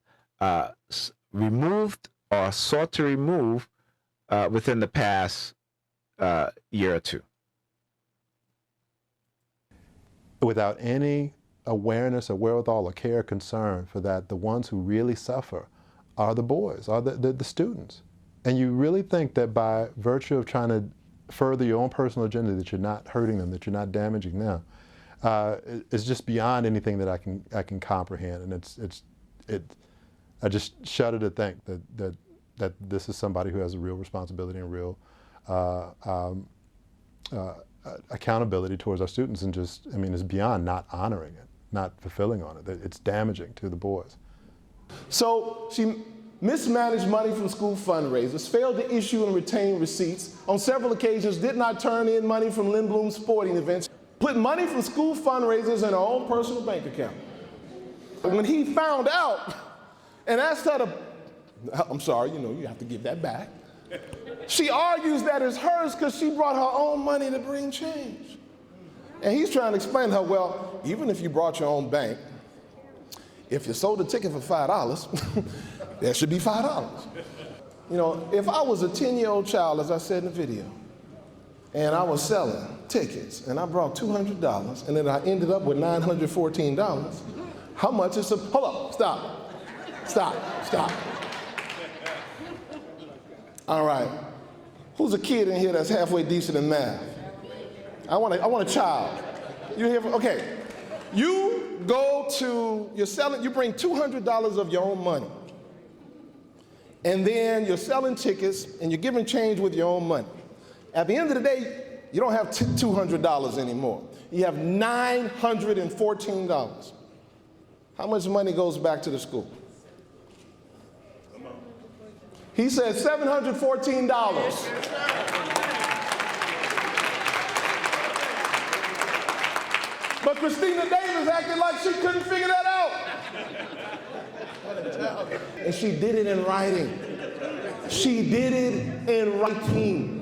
removed or sought to remove within the past year or two. Without any awareness or wherewithal or care or concern for that, the ones who really suffer are the boys, are the students. And you really think that by virtue of trying to further your own personal agenda that you're not hurting them, that you're not damaging them. It's just beyond anything that I can comprehend. And I just shudder to think that this is somebody who has a real responsibility and real accountability towards our students, and just, I mean, it's beyond not honoring it, not fulfilling on it. It's damaging to the boys. So she mismanaged money from school fundraisers, failed to issue and retain receipts, on several occasions did not turn in money from Lindblom sporting events, put money from school fundraisers in her own personal bank account. When he found out and asked her to, I'm sorry, you have to give that back. She argues that it's hers because she brought her own money to bring change. And he's trying to explain to her, well, even if you brought your own bank, if you sold a ticket for $5, there should be $5. If I was a 10-year-old child, as I said in the video, and I was selling tickets, and I brought $200, and then I ended up with $914, how much is hold up, stop. Stop. All right. Who's a kid in here that's halfway decent in math? I want a child. You here? Okay. You go to, you bring $200 of your own money. And then you're selling tickets and you're giving change with your own money. At the end of the day, you don't have $200 anymore. You have $914. How much money goes back to the school? He said $714. But Christina Davis acted like she couldn't figure that out. And she did it in writing. She did it in writing.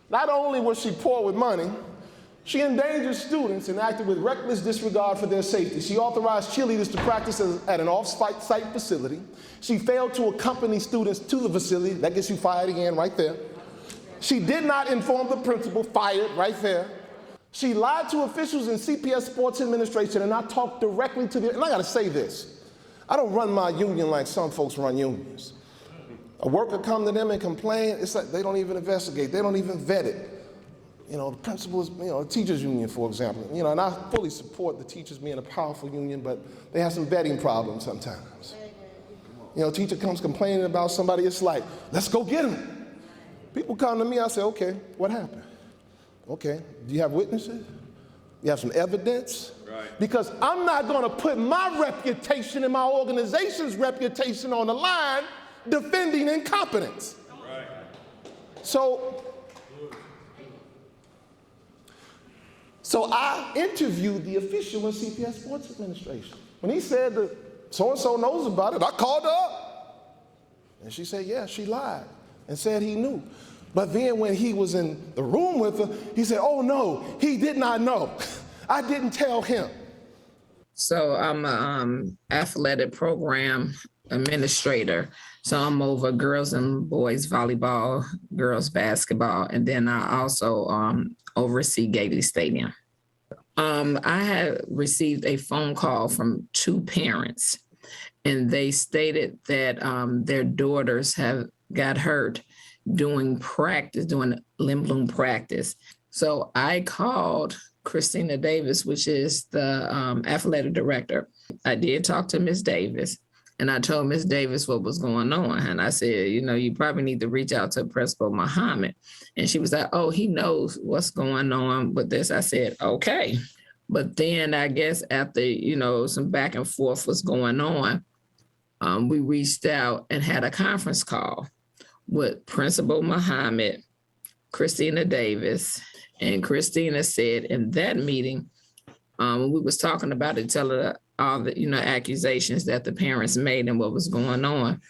Not only was she poor with money, she endangered students and acted with reckless disregard for their safety. She authorized cheerleaders to practice at an off-site facility. She failed to accompany students to the facility. That gets you fired again right there. She did not inform the principal, fired right there. She lied to officials in CPS Sports Administration and not talked directly to and I gotta say this, I don't run my union like some folks run unions. A worker come to them and complain, it's like they don't even investigate, they don't even vet it. You know, the principals, the teachers union, for example, and I fully support the teachers being a powerful union, but they have some vetting problems sometimes. Teacher comes complaining about somebody, it's like, let's go get him. People come to me, I say, okay, what happened? Okay, do you have witnesses? You have some evidence? Right. Because I'm not gonna put my reputation and my organization's reputation on the line defending incompetence. Right. So I interviewed the official in CPS Sports Administration. When he said that so-and-so knows about it, I called her up. And she said, yeah, she lied and said he knew. But then when he was in the room with her, he said, oh no, he did not know. I didn't tell him. So I'm an athletic program administrator. So I'm over girls and boys volleyball, girls basketball, and then I also oversee Gately Stadium. I had received a phone call from two parents, and they stated that their daughters have got hurt doing limb bloom practice. So I called Christina Davis, which is the athletic director. I did talk to Ms. Davis, and I told Ms. Davis what was going on. And I said, you probably need to reach out to Principal Muhammad. And she was like, oh, he knows what's going on with this. I said, okay. But then I guess after, some back and forth was going on, we reached out and had a conference call with Principal Muhammad, Christina Davis, and Christina said in that meeting, we was talking about it, telling her all the, accusations that the parents made and what was going on.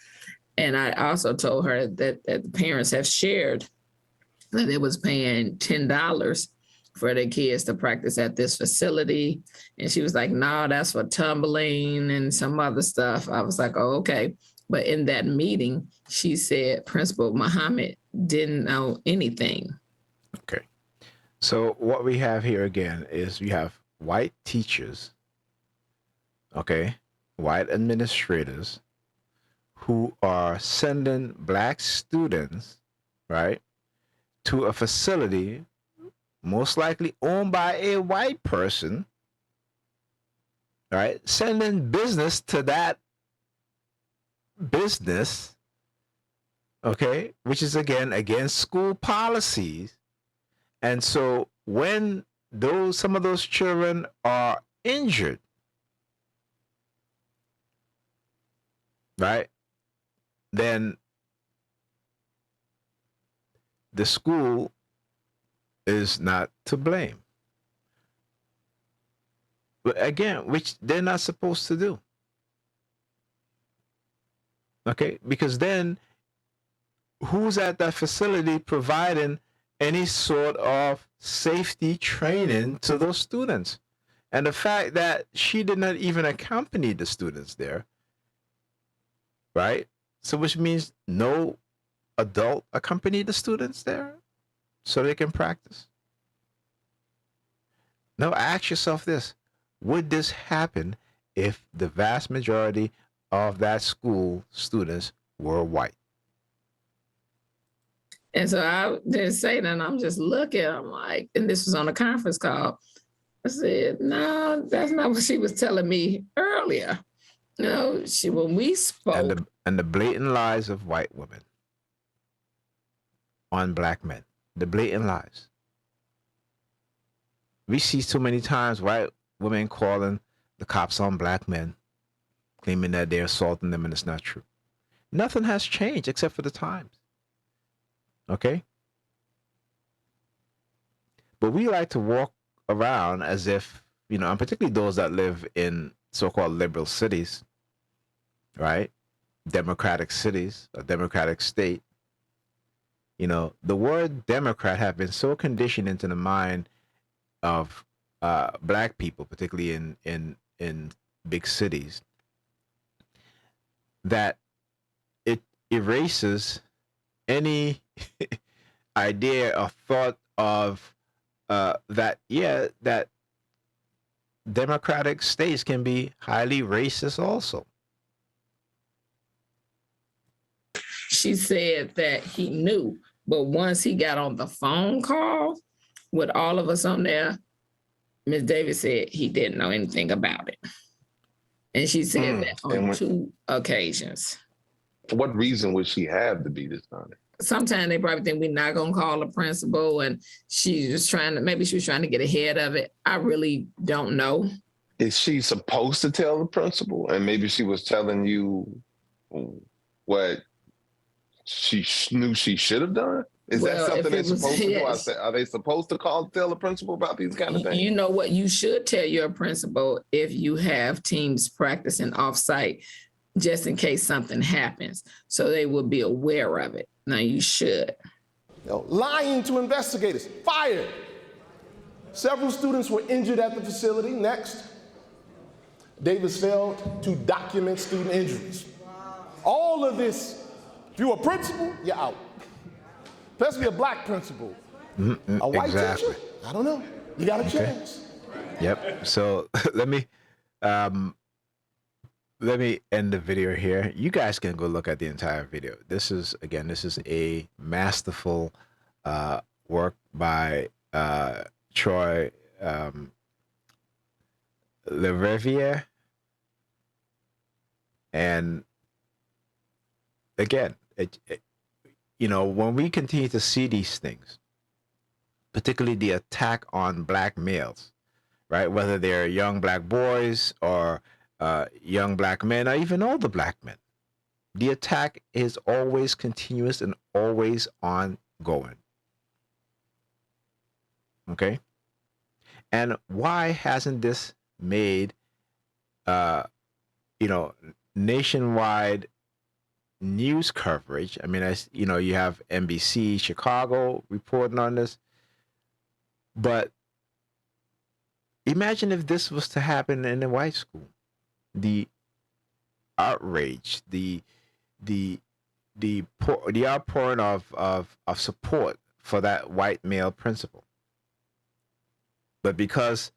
And I also told her that the parents have shared that they was paying $10 for their kids to practice at this facility. And she was like, no, that's for tumbling and some other stuff. I was like, oh, okay. But in that meeting, she said Principal Muhammad didn't know anything. Okay. So what we have here again is we have white teachers, okay, white administrators who are sending black students, right, to a facility most likely owned by a white person, right, sending business to that business, okay, which is again against school policies. And so when some of those children are injured, right, then the school is not to blame. But again, which they're not supposed to do. Okay, because then who's at that facility providing any sort of safety training to those students? And the fact that she did not even accompany the students there, right? So which means no adult accompanied the students there so they can practice. Now ask yourself this: would this happen if the vast majority of that school students were white. And so I didn't say that. I'm just looking. I'm like, and this was on a conference call. I said, no, that's not what she was telling me earlier. No, when we spoke. And the blatant lies of white women on black men. The blatant lies. We see too many times white women calling the cops on black men, claiming that they're assaulting them, and it's not true. Nothing has changed except for the times. Okay? But we like to walk around as if, you know, and particularly those that live in so-called liberal cities, right? Democratic cities, a democratic state. You know, the word Democrat have been so conditioned into the mind of black people, particularly in big cities, that it erases any idea or thought of that democratic states can be highly racist also. She said that he knew, but once he got on the phone call with all of us on there, Ms. Davis said he didn't know anything about it. And she said that on 2 occasions. What reason would she have to be dishonest? Sometimes they probably think we're not going to call the principal, and she's just maybe she was trying to get ahead of it. I really don't know. Is she supposed to tell the principal? And maybe she was telling you what she knew she should have done? Is that something they're supposed to do? Are they supposed to tell the principal about these kind of things? You know what? You should tell your principal if you have teams practicing offsite, just in case something happens, so they will be aware of it. Now, you should. Lying to investigators, fired. Several students were injured at the facility. Next, Davis failed to document student injuries. All of this, if you're a principal, you're out. Especially a black principal. A white teacher? I don't know. You got a chance. Yep. So let me end the video here. You guys can go look at the entire video. This is a masterful work by Troy LeRiviere. And again, you know, when we continue to see these things, particularly the attack on black males, right? Whether they're young black boys or young black men or even older black men, the attack is always continuous and always ongoing. Okay? And why hasn't this made, nationwide news coverage? I mean, you have NBC Chicago reporting on this, but imagine if this was to happen in a white school. The outrage, the outpouring of support for that white male principal. But because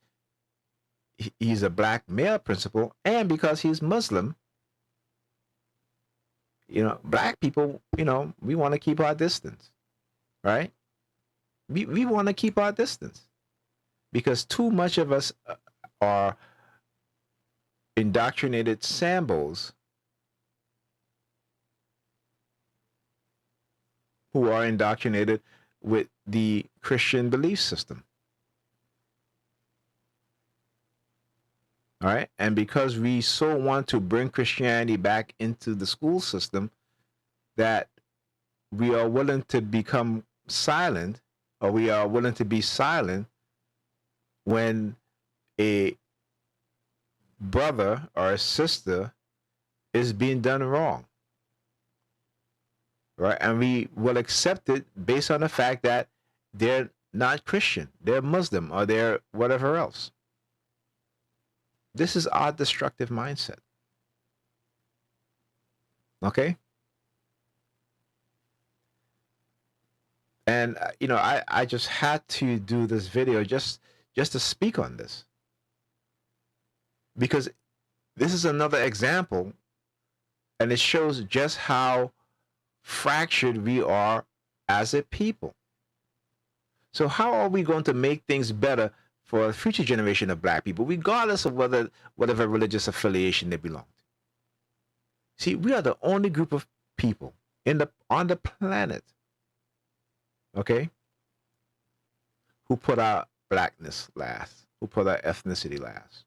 he's a black male principal and because he's Muslim, black people, we want to keep our distance, right? We want to keep our distance because too much of us are indoctrinated Sambos who are indoctrinated with the Christian belief system. All right. And because we so want to bring Christianity back into the school system, that we are willing to become silent, or we are willing to be silent when a brother or a sister is being done wrong. Right. And we will accept it based on the fact that they're not Christian, they're Muslim, or they're whatever else. This is our destructive mindset. Okay? And, I just had to do this video just to speak on this. Because this is another example And it shows just how fractured we are as a people. So how are we going to make things better for a future generation of black people, regardless of whatever religious affiliation they belong to? See, we are the only group of people on the planet, okay, who put our blackness last, who put our ethnicity last.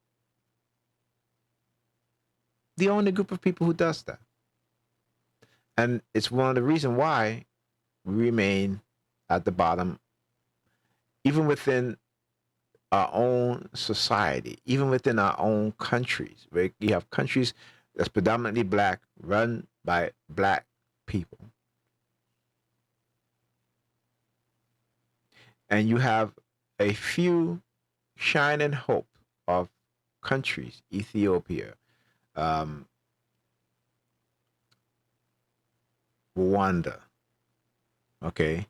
The only group of people who does that. And it's one of the reasons why we remain at the bottom, even within our own society, even within our own countries, where you have countries that's predominantly black, run by black people. And you have a few shining hope of countries, Ethiopia, Rwanda, okay,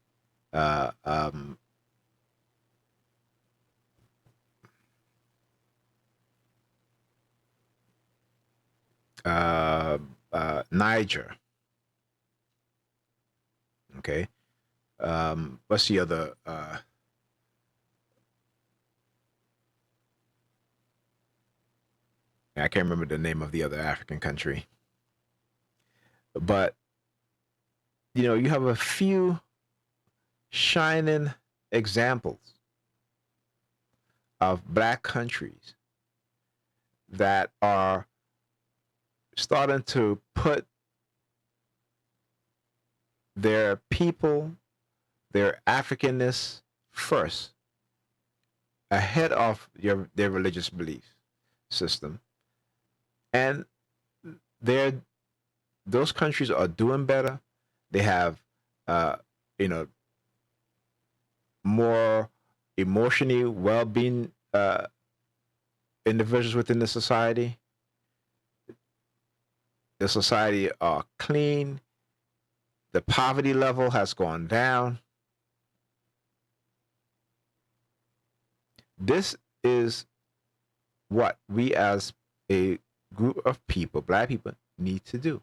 Niger, okay, what's the other? I can't remember the name of the other African country, but you have a few shining examples of black countries that are starting to put their people, their Africanness first, ahead of their religious belief system. And those countries are doing better. They have, more emotionally well-being individuals within the society. The society are clean. The poverty level has gone down. This is what we as a group of people, black people, need to do.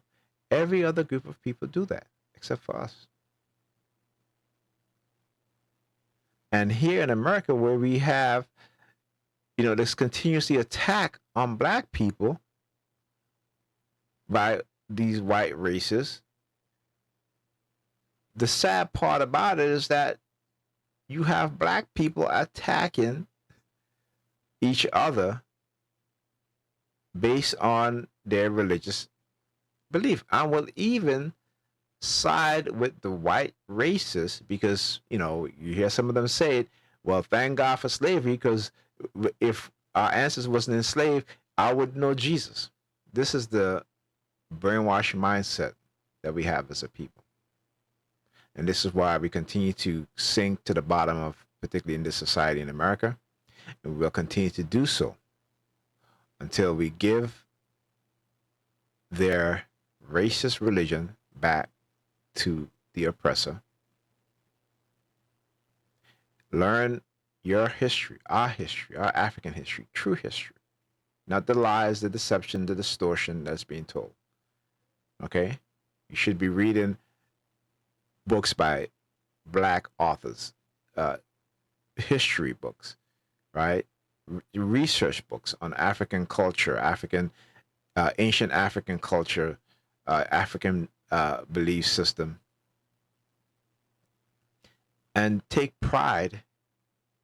Every other group of people do that, except for us. And here in America, where we have, this continuously attack on black people by these white races, the sad part about it is that you have black people attacking each other based on their religious belief. I will even side with the white racists because, you hear some of them say it, well, thank God for slavery, because if our ancestors wasn't enslaved, I would know Jesus. This is the brainwashed mindset that we have as a people. And this is why we continue to sink to the bottom of, particularly in this society in America. And we'll continue to do so until we give their racist religion back to the oppressor. Learn your history, our African history, true history, not the lies, the deception, the distortion that's being told. Okay? You should be reading books by black authors, history books, right? Research books on African culture, ancient African culture, African belief system, and take pride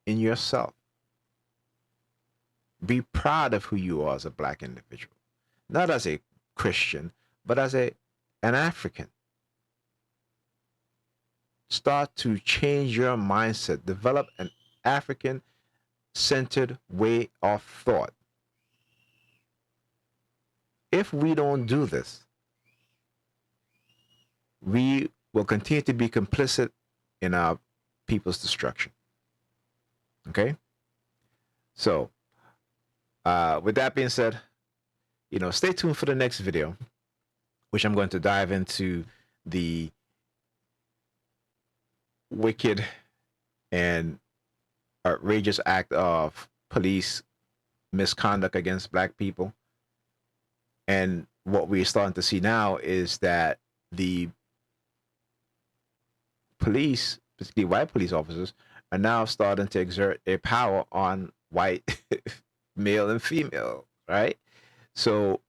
in yourself. Be proud of who you are as a black individual, not as a Christian, but as an African. Start to change your mindset. Develop an African-centered way of thought. If we don't do this, we will continue to be complicit in our people's destruction. Okay? So, with that being said, stay tuned for the next video, which I'm going to dive into the wicked and outrageous act of police misconduct against black people, and what we're starting to see now is that the police, particularly white police officers, are now starting to exert their power on white male and female, right? So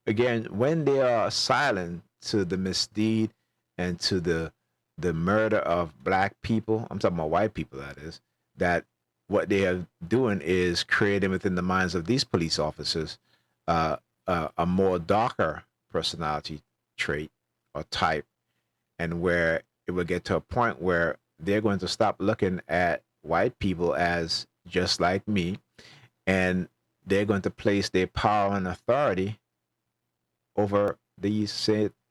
again, when they are silent to the misdeed and to the murder of black people, I'm talking about white people, that is, that what they are doing is creating within the minds of these police officers a more darker personality trait or type, and where it will get to a point where they're going to stop looking at white people as just like me, and they're going to place their power and authority over these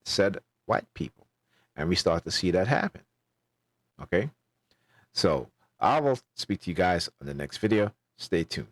said white people. And we start to see that happen. Okay? So I will speak to you guys on the next video. Stay tuned.